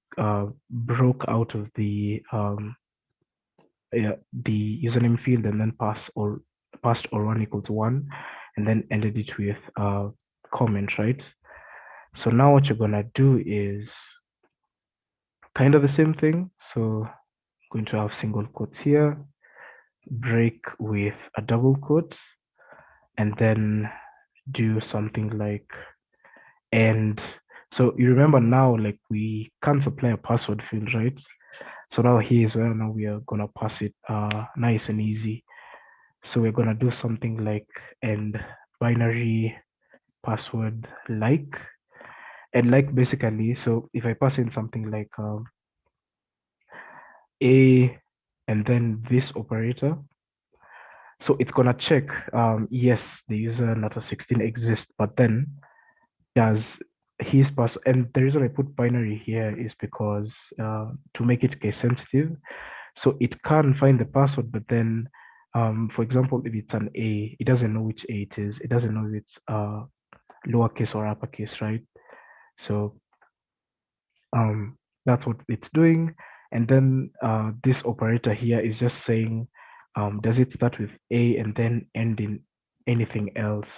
broke out of the username field and then passed or one equals 1 and then ended it with a comment, right? So now what you're gonna do is kind of the same thing. So I'm going to have single quotes here, break with a double quote, and then do something like and. So you remember now, like we can't supply a password field, right? So now here's where now we are gonna pass it nice and easy. So we're gonna do something like and binary password like, and like basically, so if I pass in something like a and then this operator, so it's gonna check yes, the user Natas 16 exists, but then does his password, and the reason I put binary here is because to make it case sensitive, so it can find the password, but then for example, if it's an A, it doesn't know which A it is. It doesn't know if it's lowercase or uppercase, right? So that's what it's doing. And then this operator here is just saying, does it start with A and then end in anything else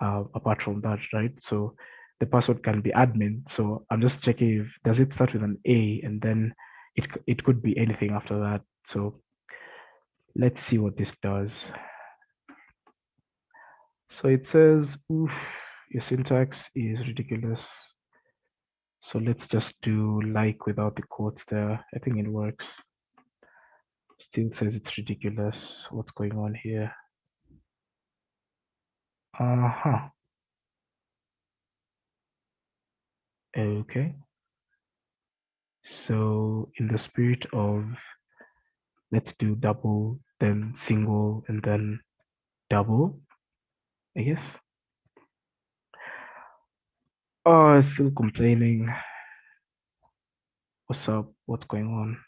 apart from that, right? So the password can be admin. So I'm just checking if does it start with an A and then it could be anything after that. So let's see what this does. So it says, oof, your syntax is ridiculous. So let's just do like without the quotes there. I think it works. Still says it's ridiculous. What's going on here? Okay. So in the spirit of let's do double, then single, and then double, I guess. Oh, it's still complaining. What's up? What's going on?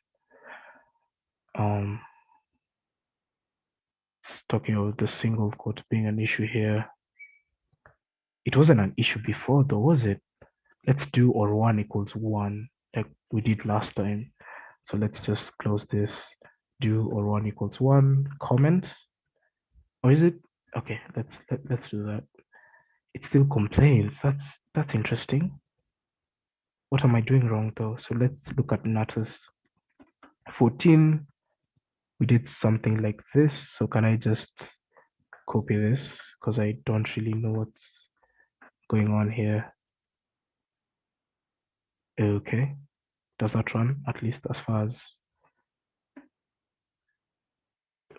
It's talking about the single quote being an issue here. It wasn't an issue before though, was it? Let's do or 1 equals 1 like we did last time. So let's just close this, do or 1 equals 1, comment. Or is it? Okay, let's do that. It still complains. That's interesting. What am I doing wrong though? So let's look at Natas 14. We did something like this. So can I just copy this? Because I don't really know what's going on here? Okay. Does that run at least as far as?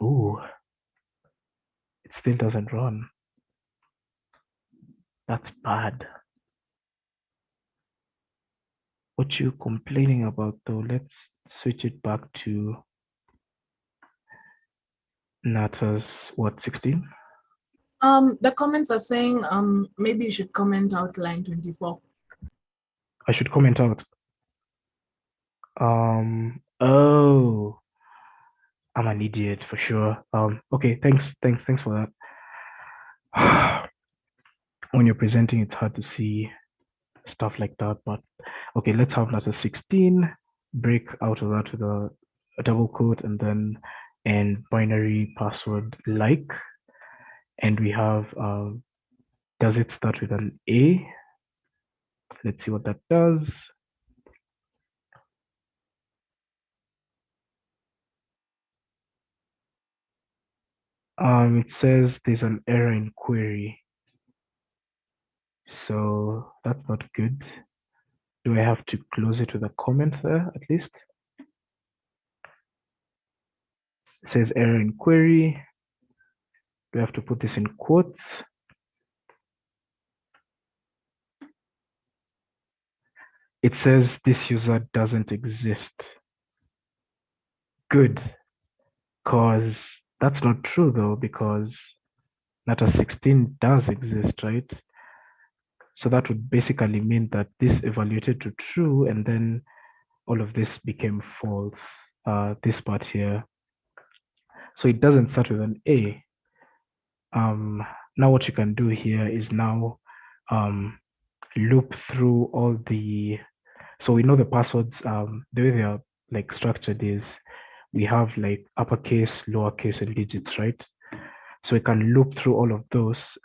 Ooh, it still doesn't run. That's bad. What you complaining about though? Let's switch it back to Natas, what, 16? The comments are saying maybe you should comment out line 24. I should comment out. Oh, I'm an idiot for sure. Okay, thanks for that. When you're presenting, it's hard to see stuff like that, but okay, let's have letter 16, break out of that with a double quote and binary password like, and we have, does it start with an A? Let's see what that does. It says there's an error in query. So that's not good. Do I have to close it with a comment there at least? It says error in query. Do I have to put this in quotes? It says this user doesn't exist. Good, because that's not true though, because Natas 16 does exist, right? So that would basically mean that this evaluated to true and then all of this became false, this part here. So it doesn't start with an A. Now what you can do here is now loop through all the, so we know the passwords, the way they are like structured is we have like uppercase, lowercase, and digits, right? So we can loop through all of those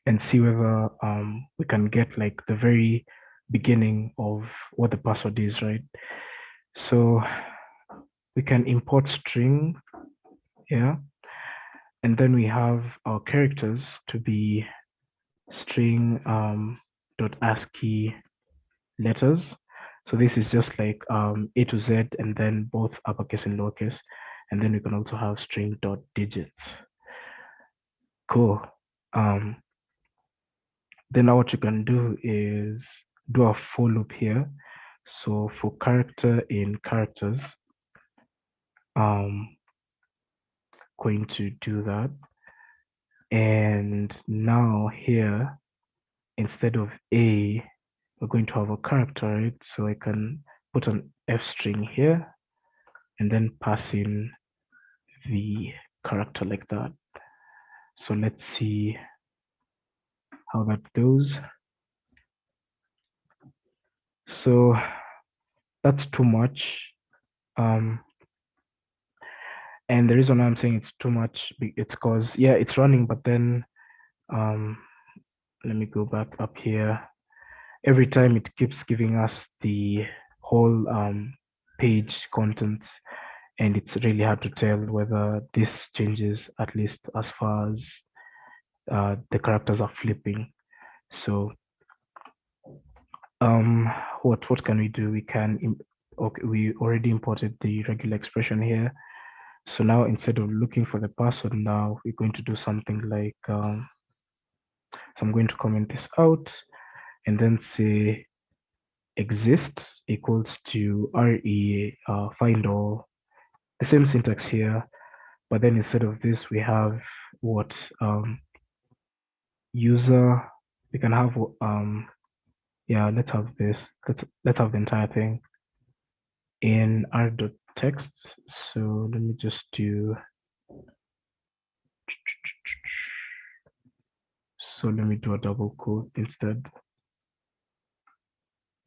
and see whether we can get like the very beginning of what the password is, right? So we can import string here, and then we have our characters to be string dot ASCII letters. So this is just like A to Z and then both uppercase and lowercase. And then we can also have string dot digits. Cool. Then now what you can do is do a for loop here. So for character in characters, going to do that. And now here, instead of A, we're going to have a character, right? So I can put an F string here and then pass in the character like that. So let's see how that goes. So that's too much. And the reason I'm saying it's too much, it's because, yeah, it's running, but then let me go back up here. Every time it keeps giving us the whole page contents, and it's really hard to tell whether this changes, at least as far as the characters are flipping. So what can we do? We can, okay, we already imported the regular expression here. So now instead of looking for the password, now we're going to do something like, so I'm going to comment this out and then say exist equals to re find all, the same syntax here, but then instead of this we have what user, we can have yeah, let's have this, let's have the entire thing in r.text. So let me just do, so let me do a double quote instead.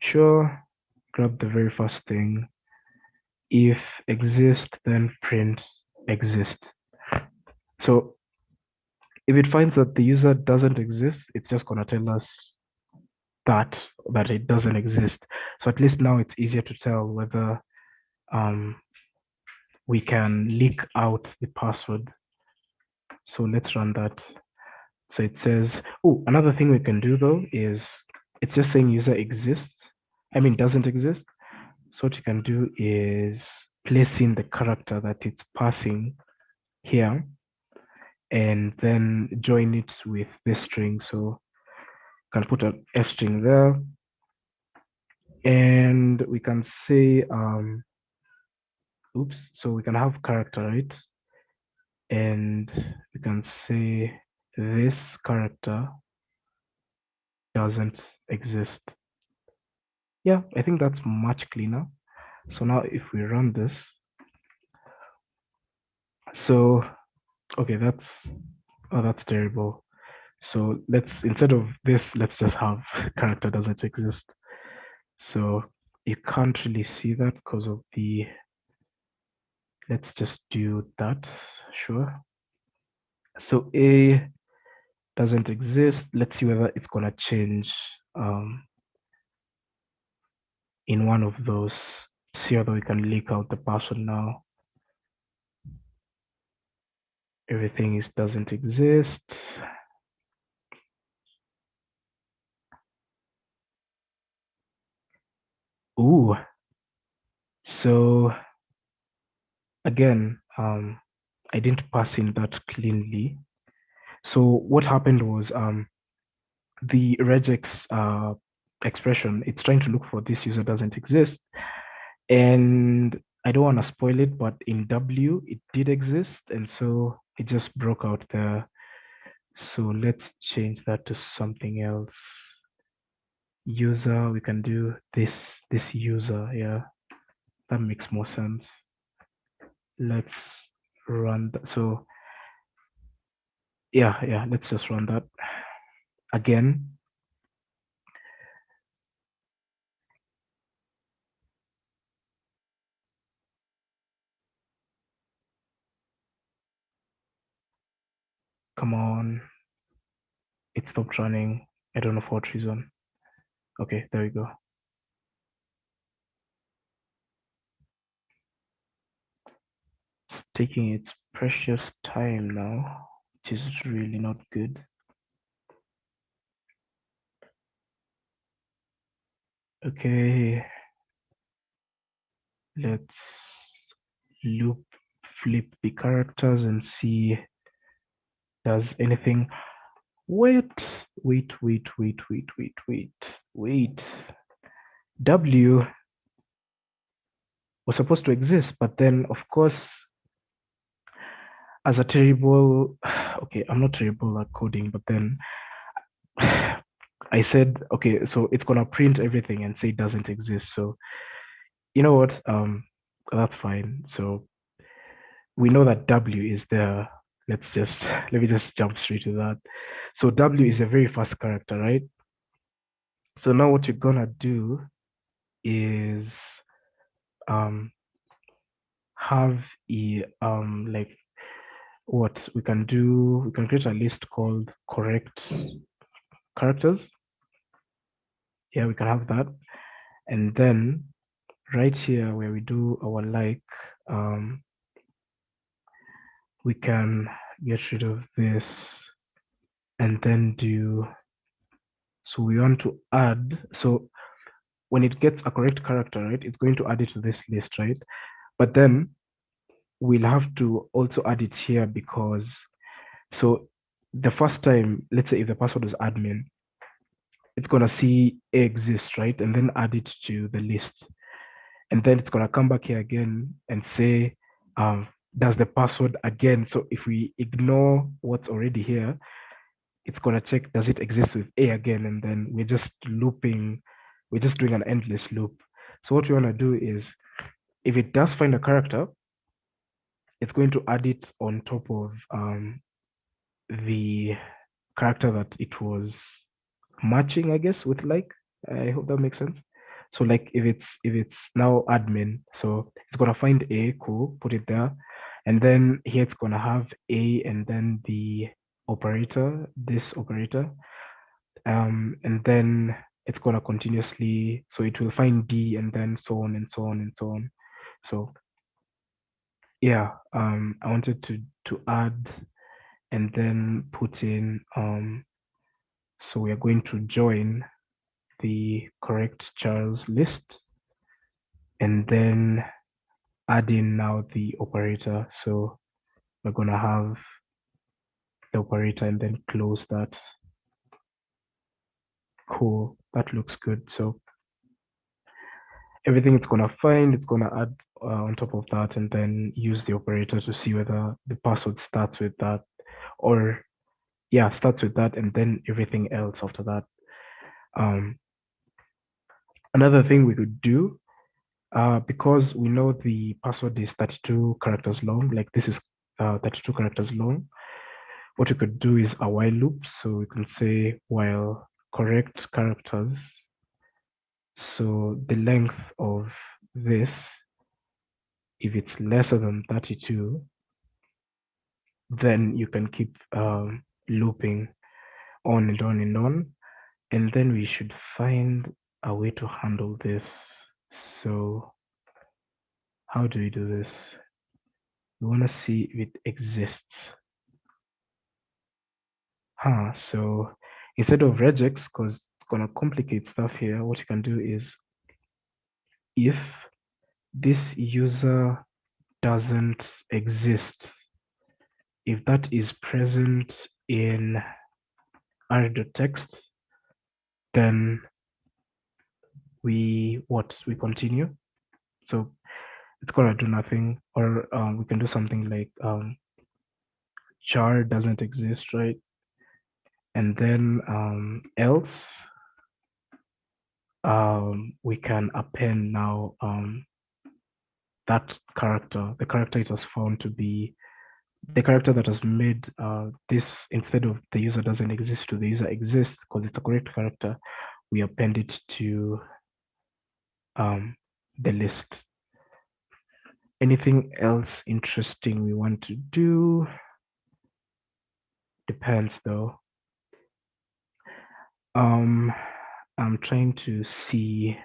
Sure, grab the very first thing. If exist, then print exist. So if it finds that the user doesn't exist, it's just gonna tell us that it doesn't exist. So at least now it's easier to tell whether we can leak out the password. So let's run that. So it says, oh, another thing we can do though is it's just saying user exists. I mean, doesn't exist. So what you can do is place in the character that it's passing here and then join it with this string. So you can put an F string there and we can say, oops, so we can have character, right? And we can say this character doesn't exist. Yeah, I think that's much cleaner. So now if we run this, so, okay, that's terrible. So let's, instead of this, let's just have character doesn't exist. So you can't really see that because of the, let's just do that, sure. So A doesn't exist. Let's see whether it's gonna change in one of those. See whether we can leak out the password now. Everything is doesn't exist. Ooh. So again, I didn't pass in that cleanly. So what happened was the regex expression, it's trying to look for this user doesn't exist. And I don't want to spoil it, but in W, it did exist. And so it just broke out there. So let's change that to something else. User, we can do this user, yeah. That makes more sense. Let's run that. So yeah, let's just run that again. Come on. It stopped running. I don't know for what reason. Okay, there we go. It's taking its precious time now, which is really not good. Okay, let's loop flip the characters and see does anything. Wait. W was supposed to exist, but then of course, as a terrible, okay, I'm not terrible at coding, but then I said, okay, so it's gonna print everything and say it doesn't exist. So you know what? That's fine. So we know that W is there. Let me just jump straight to that. So W is a very fast character, right? So now what you're gonna do is have a like what we can do, we can create a list called correct characters. Yeah, we can have that. And then right here where we do our like, we can get rid of this and then do, so we want to add, so when it gets a correct character, right, it's going to add it to this list, right? But then we'll have to also add it here because, so the first time, let's say if the password was admin, it's going to see A exists, right? And then add it to the list. And then it's going to come back here again and say, does the password again. So if we ignore what's already here, it's going to check, does it exist with A again? And then we're just looping, we're just doing an endless loop. So what we want to do is, if it does find a character, it's going to add it on top of the character that it was matching, I guess, with like. I hope that makes sense. So like if it's now admin, so it's gonna find A, cool, put it there. And then here it's gonna have A and then the operator, this operator. And then it's gonna continuously, so it will find D and then so on and so on and so on. So yeah, I wanted to add and then put in, so we are going to join the correct chars list and then add in now the operator. So we're going to have the operator and then close that. Cool, that looks good. So everything it's going to find, it's going to add on top of that and then use the operator to see whether the password starts with that, or yeah, starts with that and then everything else after that. Another thing we could do, because we know the password is 32 characters long, like this is 32 characters long, what we could do is a while loop. So we can say while correct characters, so the length of this, if it's lesser than 32, then you can keep looping on and on and on. And then we should find a way to handle this. So how do we do this? We want to see if it exists. So instead of regex, because it's going to complicate stuff here, what you can do is if this user doesn't exist, if that is present in array.text, then we continue. So it's gonna do nothing, or we can do something like char doesn't exist, right? And then else we can append now that character, the character it was found to be, the character that has made this, instead of the user doesn't exist to the user exists, because it's a correct character, we append it to the list. Anything else interesting we want to do? Depends though. I'm trying to see,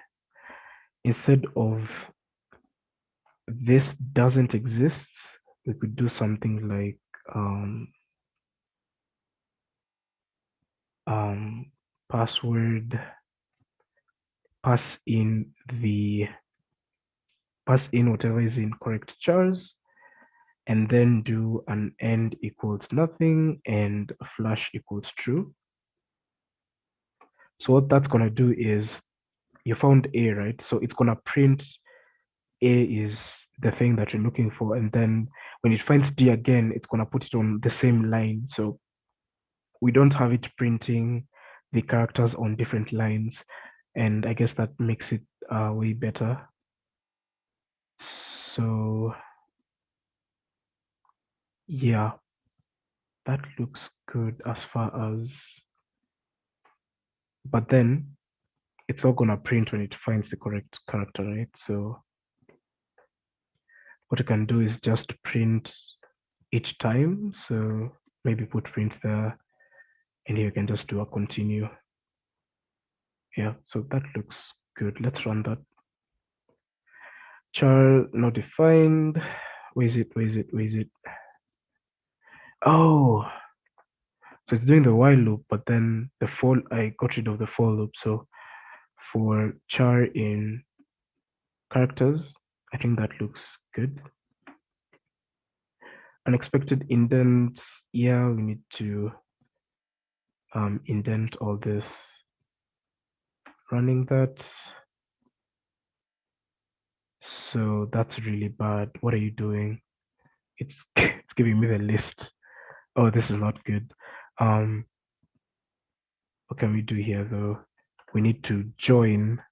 instead of this doesn't exist, we could do something like password, pass in whatever is in correct chars, and then do an end equals nothing and flash equals true. So what that's gonna do is, you found A, right? So it's gonna print A is the thing that you're looking for, and then when it finds D again, it's gonna put it on the same line. So we don't have it printing the characters on different lines, and I guess that makes it way better. So yeah, that looks good as far as, but then it's all gonna print when it finds the correct character, right? So what you can do is just print each time. So maybe put print there, and here you can just do a continue. Yeah, so that looks good. Let's run that. Char not defined. Where is it? Where is it? Where is it? Oh, so it's doing the while loop, but then the for, I got rid of the for loop. So for char in characters, I think that looks good. Unexpected indent. Yeah, we need to indent all this. Running that. So that's really bad. What are you doing? It's it's giving me the list. Oh, this is not good. What can we do here though? We need to join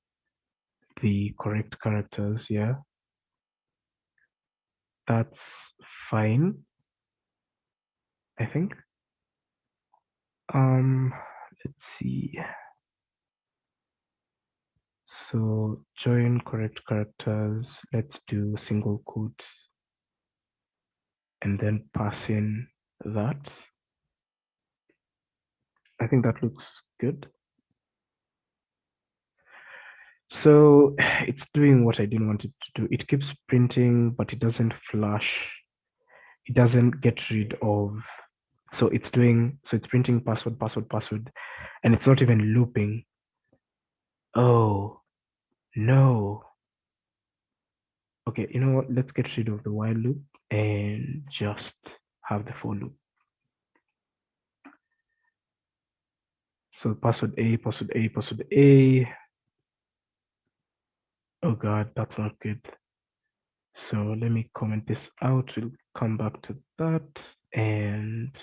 the correct characters. Yeah, that's fine, I think. Let's see. So join correct characters. Let's do single quotes and then pass in that. I think that looks good. So it's doing what I didn't want it to do. It keeps printing, but it doesn't flash. It doesn't get rid of So it's printing password, password, password, and it's not even looping. Oh, no. Okay, you know what? Let's get rid of the while loop and just have the for loop. So password A, password A, password A. Oh God, that's not good. So let me comment this out. We'll come back to that. And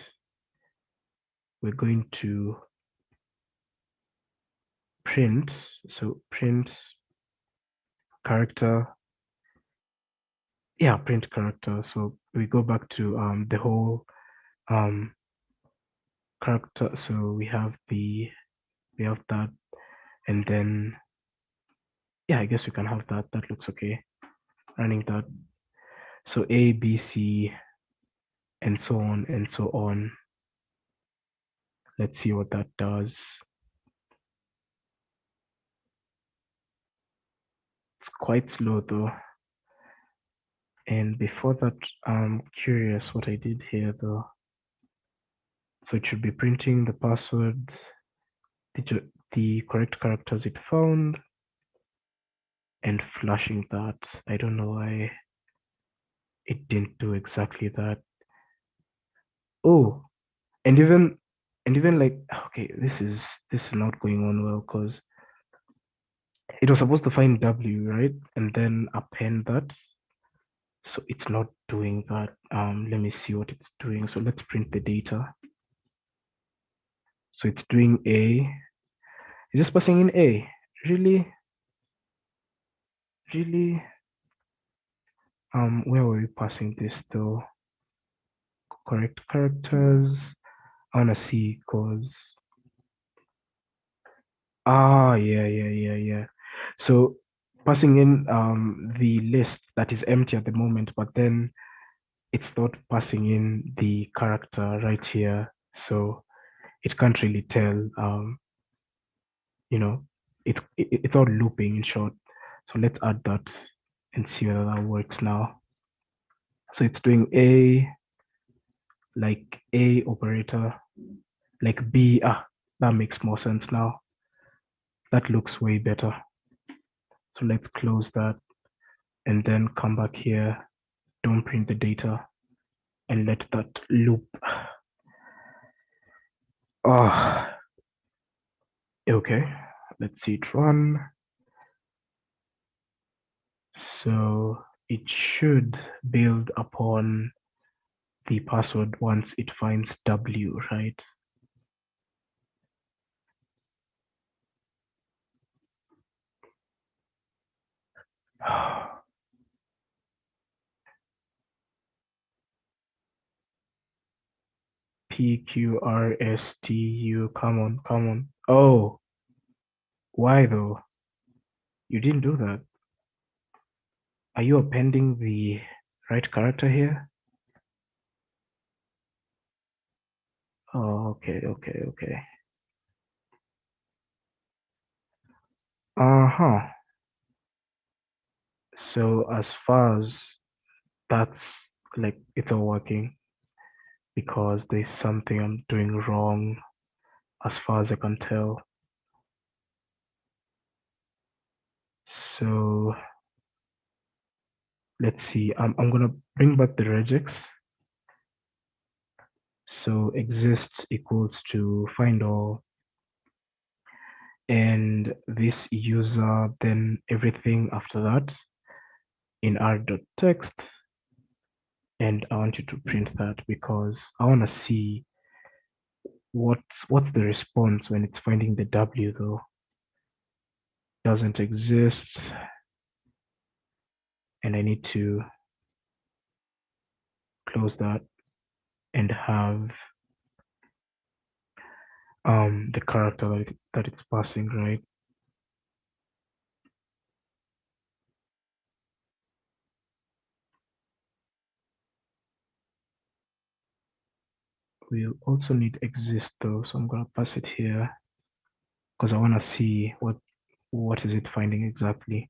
we're going to print. So print character. Yeah, print character. So we go back to the whole character. So we have that, and then yeah, I guess we can have that. That looks okay. Running that. So A, B, C, and so on and so on. Let's see what that does. It's quite slow though. And before that, I'm curious what I did here though. So it should be printing the password, the correct characters it found, and flashing that. I don't know why it didn't do exactly that. Oh, and even like, okay, this is not going on well because it was supposed to find W, right? And then append that. So it's not doing that. Let me see what it's doing. So let's print the data. So it's doing A. Is this passing in A? Really? Really? Where were we passing this though? Correct characters. I wanna see because yeah. So passing in the list that is empty at the moment, but then it's not passing in the character right here. So it can't really tell you know, it's all looping in short. So let's add that and see whether that works now. So it's doing A, like A operator, like B. That makes more sense now. That looks way better. So let's close that and then come back here. Don't print the data and let that loop. Oh, okay. Let's see it run. So it should build upon the password once it finds W, right? PQRSTU, come on. Oh, why though? You didn't do that. Are you appending the right character here? Oh, okay. Uh-huh. So as far as that's like, it's all working because there's something I'm doing wrong as far as I can tell. So let's see. I'm gonna bring back the regex. So exist equals to find all, and this user, then everything after that in r.text. And I want you to print that because I want to see what's the response when it's finding the W though. Doesn't exist, and I need to close that and have the character that it's passing, right? We'll also need exist though, so I'm gonna pass it here because I want to see what is it finding exactly.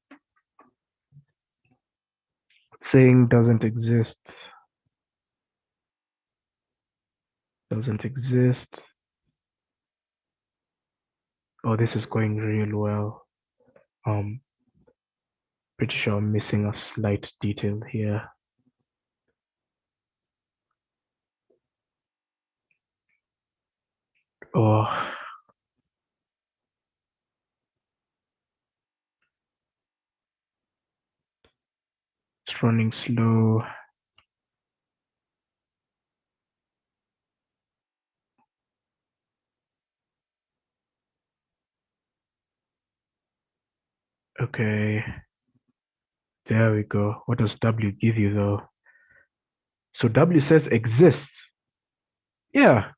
Saying doesn't exist. doesn't exist. Oh, this is going real well. Pretty sure I'm missing a slight detail here. Oh, it's running slow. Okay, there we go. What does W give you though? So W says exists. Yeah.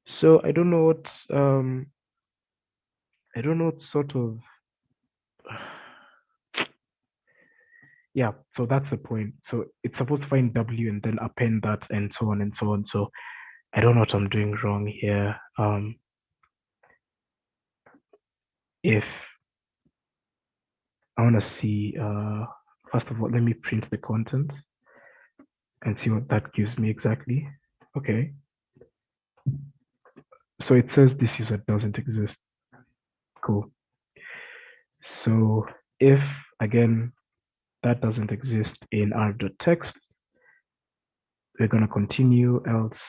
So I don't know what I don't know what sort of yeah, so that's the point. So it's supposed to find W and then append that and so on and so on. So I don't know what I'm doing wrong here. If I want to see first of all, let me print the content and see what that gives me exactly. Okay. So it says this user doesn't exist. Cool. So if again that doesn't exist in r.text, we're gonna continue, else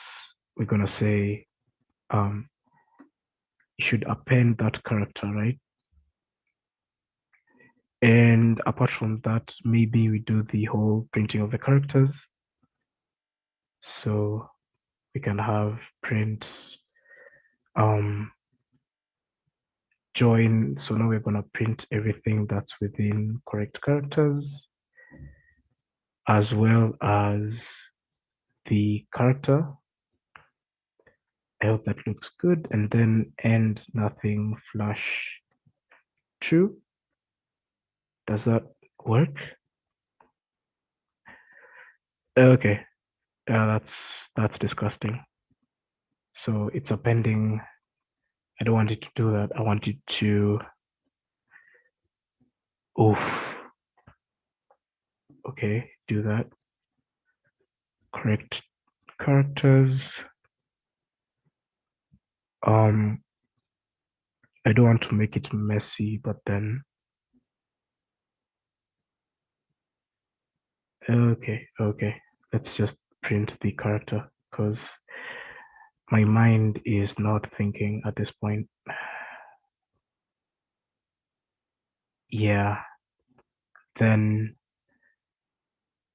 we're gonna say you should append that character, right? And apart from that, maybe we do the whole printing of the characters. So we can have print join. So now we're gonna print everything that's within correct characters, as well as the character. I hope that looks good. And then end nothing flash true. Does that work? Okay, that's disgusting. So it's appending. I don't want it to do that. I want it to. Oof. Okay, do that. Correct characters. I don't want to make it messy, but then. Okay. Let's just print the character because my mind is not thinking at this point. Yeah. Then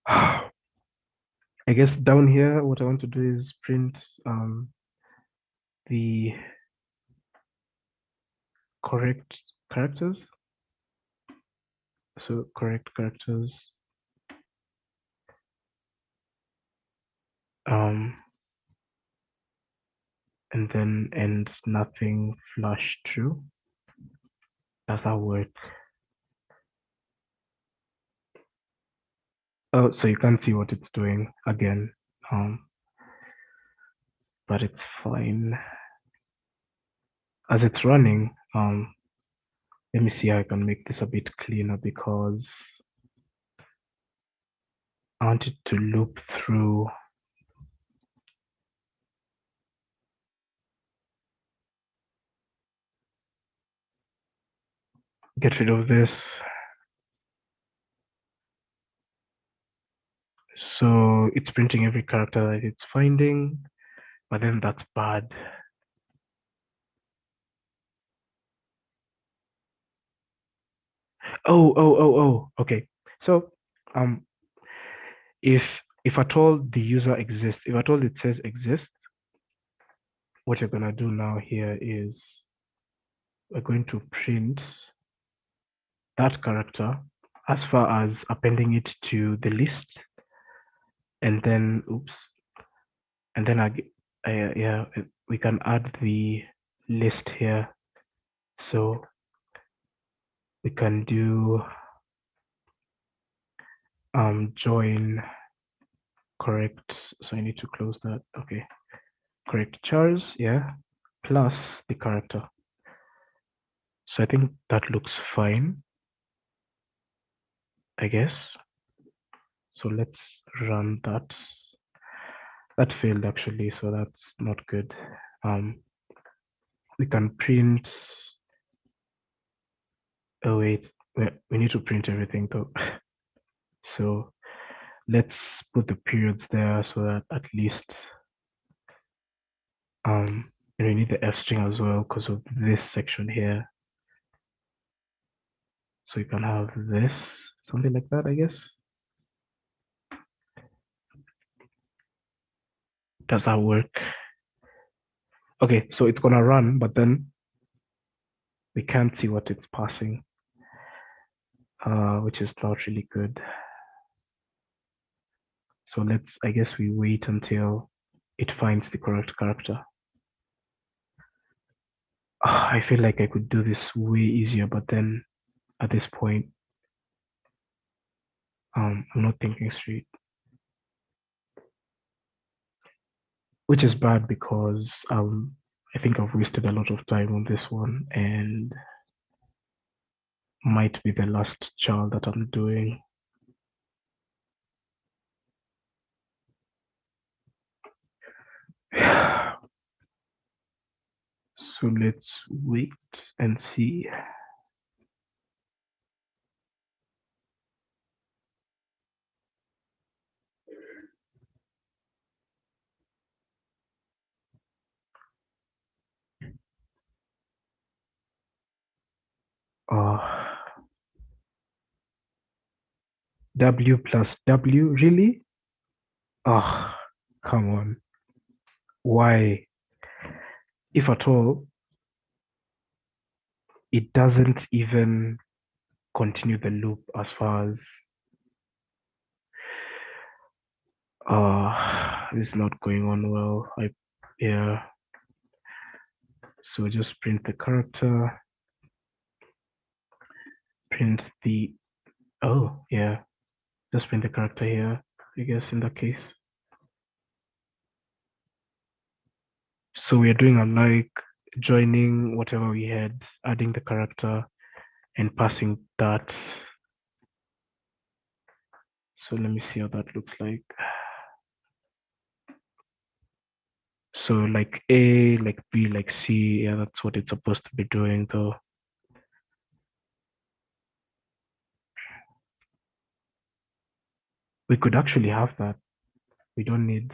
I guess down here, what I want to do is print the correct characters. So correct characters. And then end nothing flash true. Does that work? Oh, so you can't see what it's doing again. But it's fine. As it's running, let me see how I can make this a bit cleaner because I want it to loop through. Get rid of this. So it's printing every character that it's finding, but then that's bad. Oh. Okay. So if at all the user exists, if at all it says exist, what you're gonna do now here is we're going to print that character as far as appending it to the list, and then and then yeah, we can add the list here. So we can do join correct. So I need to close that. Okay, correct chars, yeah, plus the character. So I think that looks fine, I guess. So let's run that. That failed actually, so that's not good. We can print. Oh wait, we need to print everything though. So let's put the periods there so that at least and we need the F string as well because of this section here. So you can have this, something like that, I guess. Does that work? Okay, so it's gonna run, but then we can't see what it's passing, which is not really good. So I guess we wait until it finds the correct character. I feel like I could do this way easier, but then at this point, I'm not thinking straight. Which is bad because I think I've wasted a lot of time on this one and might be the last child that I'm doing. So let's wait and see. W plus W, really? Oh, come on. Why? If at all, it doesn't even continue the loop as far as this is not going on well. Yeah. So just print the character, print the yeah. Just print the character here, I guess in that case. So we are doing a like joining whatever we had, adding the character and passing that. So let me see how that looks like. So like A, like B, like C, yeah, that's what it's supposed to be doing though. We could actually have that. We don't need,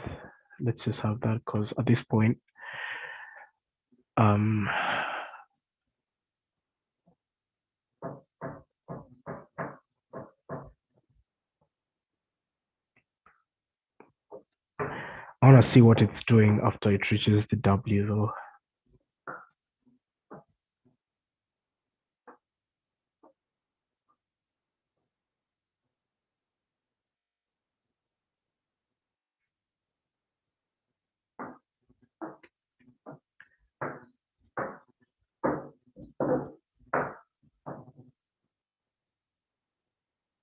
let's just have that because at this point, I want to see what it's doing after it reaches the W though.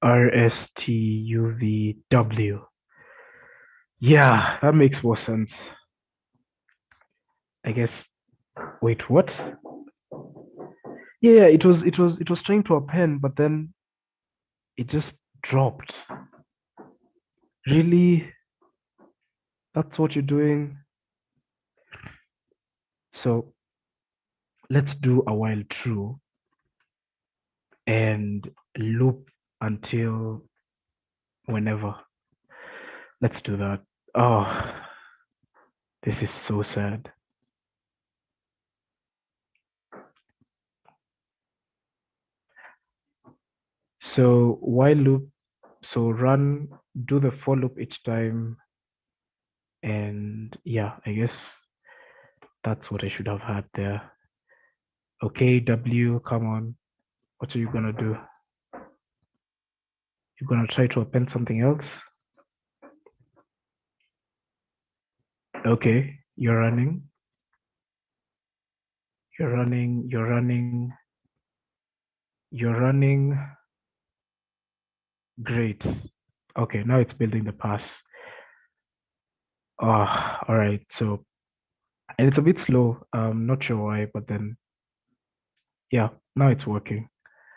RSTUVW. Yeah, that makes more sense. I guess. Wait, what? Yeah, it was trying to append, but then it just dropped. Really? That's what you're doing? So let's do a while true and loop until whenever. Let's do that. Oh, this is so sad. So while loop, so run, do the for loop each time. And yeah, I guess that's what I should have had there. Okay, W, come on. What are you gonna do? You're gonna try to append something else? Okay, you're running. You're running, you're running. You're running. Great. Okay, now it's building the pass. All right. So, and it's a bit slow. Not sure why, but then, yeah, now it's working.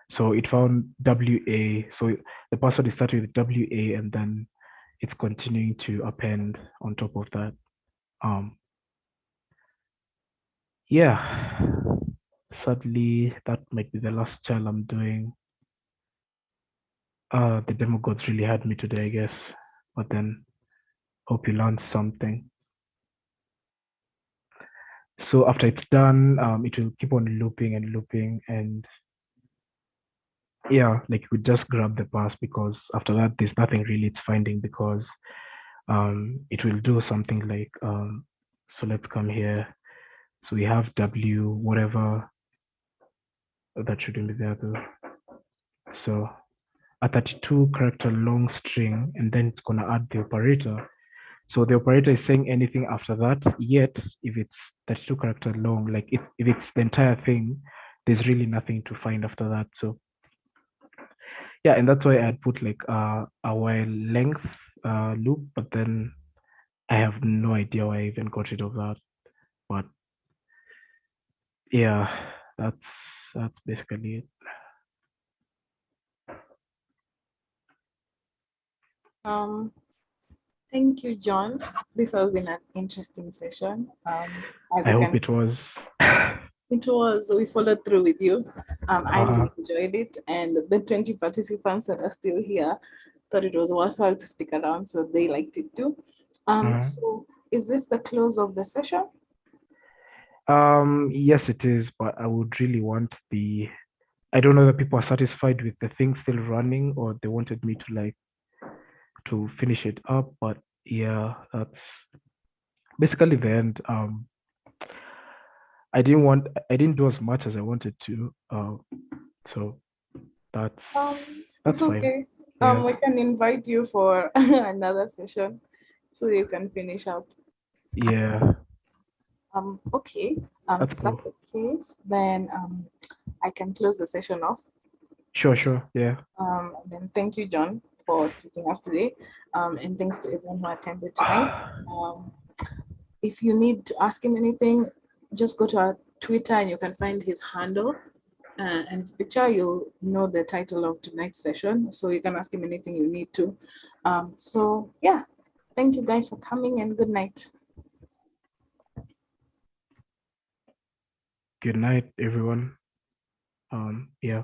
So it found WA. So the password is starting with WA, and then it's continuing to append on top of that. Yeah, sadly, that might be the last trial I'm doing. The demo gods really had me today, I guess. But then, hope you learned something. So after it's done, it will keep on looping and looping, and yeah, like you could just grab the pass, because after that, there's nothing really it's finding, because it will do something like so let's come here. So we have W, whatever. That shouldn't be there though. So a 32 character long string, and then it's gonna add the operator. So the operator is saying anything after that, yet if it's 32 character long, like if it's the entire thing, there's really nothing to find after that. So yeah, and that's why I'd put like a while length loop, but then I have no idea why I even got rid of that. But yeah, that's basically it. Thank you, John. This has been an interesting session. As I you hope can, it was. it was. We followed through with you. I Uh-huh. really enjoyed it, and the 20 participants that are still here thought it was worthwhile to stick around, so they liked it too. So, is this the close of the session? Yes, it is, but I would really want I don't know that people are satisfied with the thing still running, or they wanted me to like to finish it up, but yeah, that's basically the end. I didn't do as much as I wanted to. So that's It's fine. okay. Yes. We can invite you for another session so you can finish up. Yeah, Okay. that's If cool. that's the case, then I can close the session off. Sure. Yeah. Then thank you, John, for taking us today. And thanks to everyone who attended tonight. If you need to ask him anything, just go to our Twitter and you can find his handle. And his picture, you'll know the title of tonight's session. So you can ask him anything you need to. So yeah, thank you guys for coming, and good night. Good night, everyone. Yeah.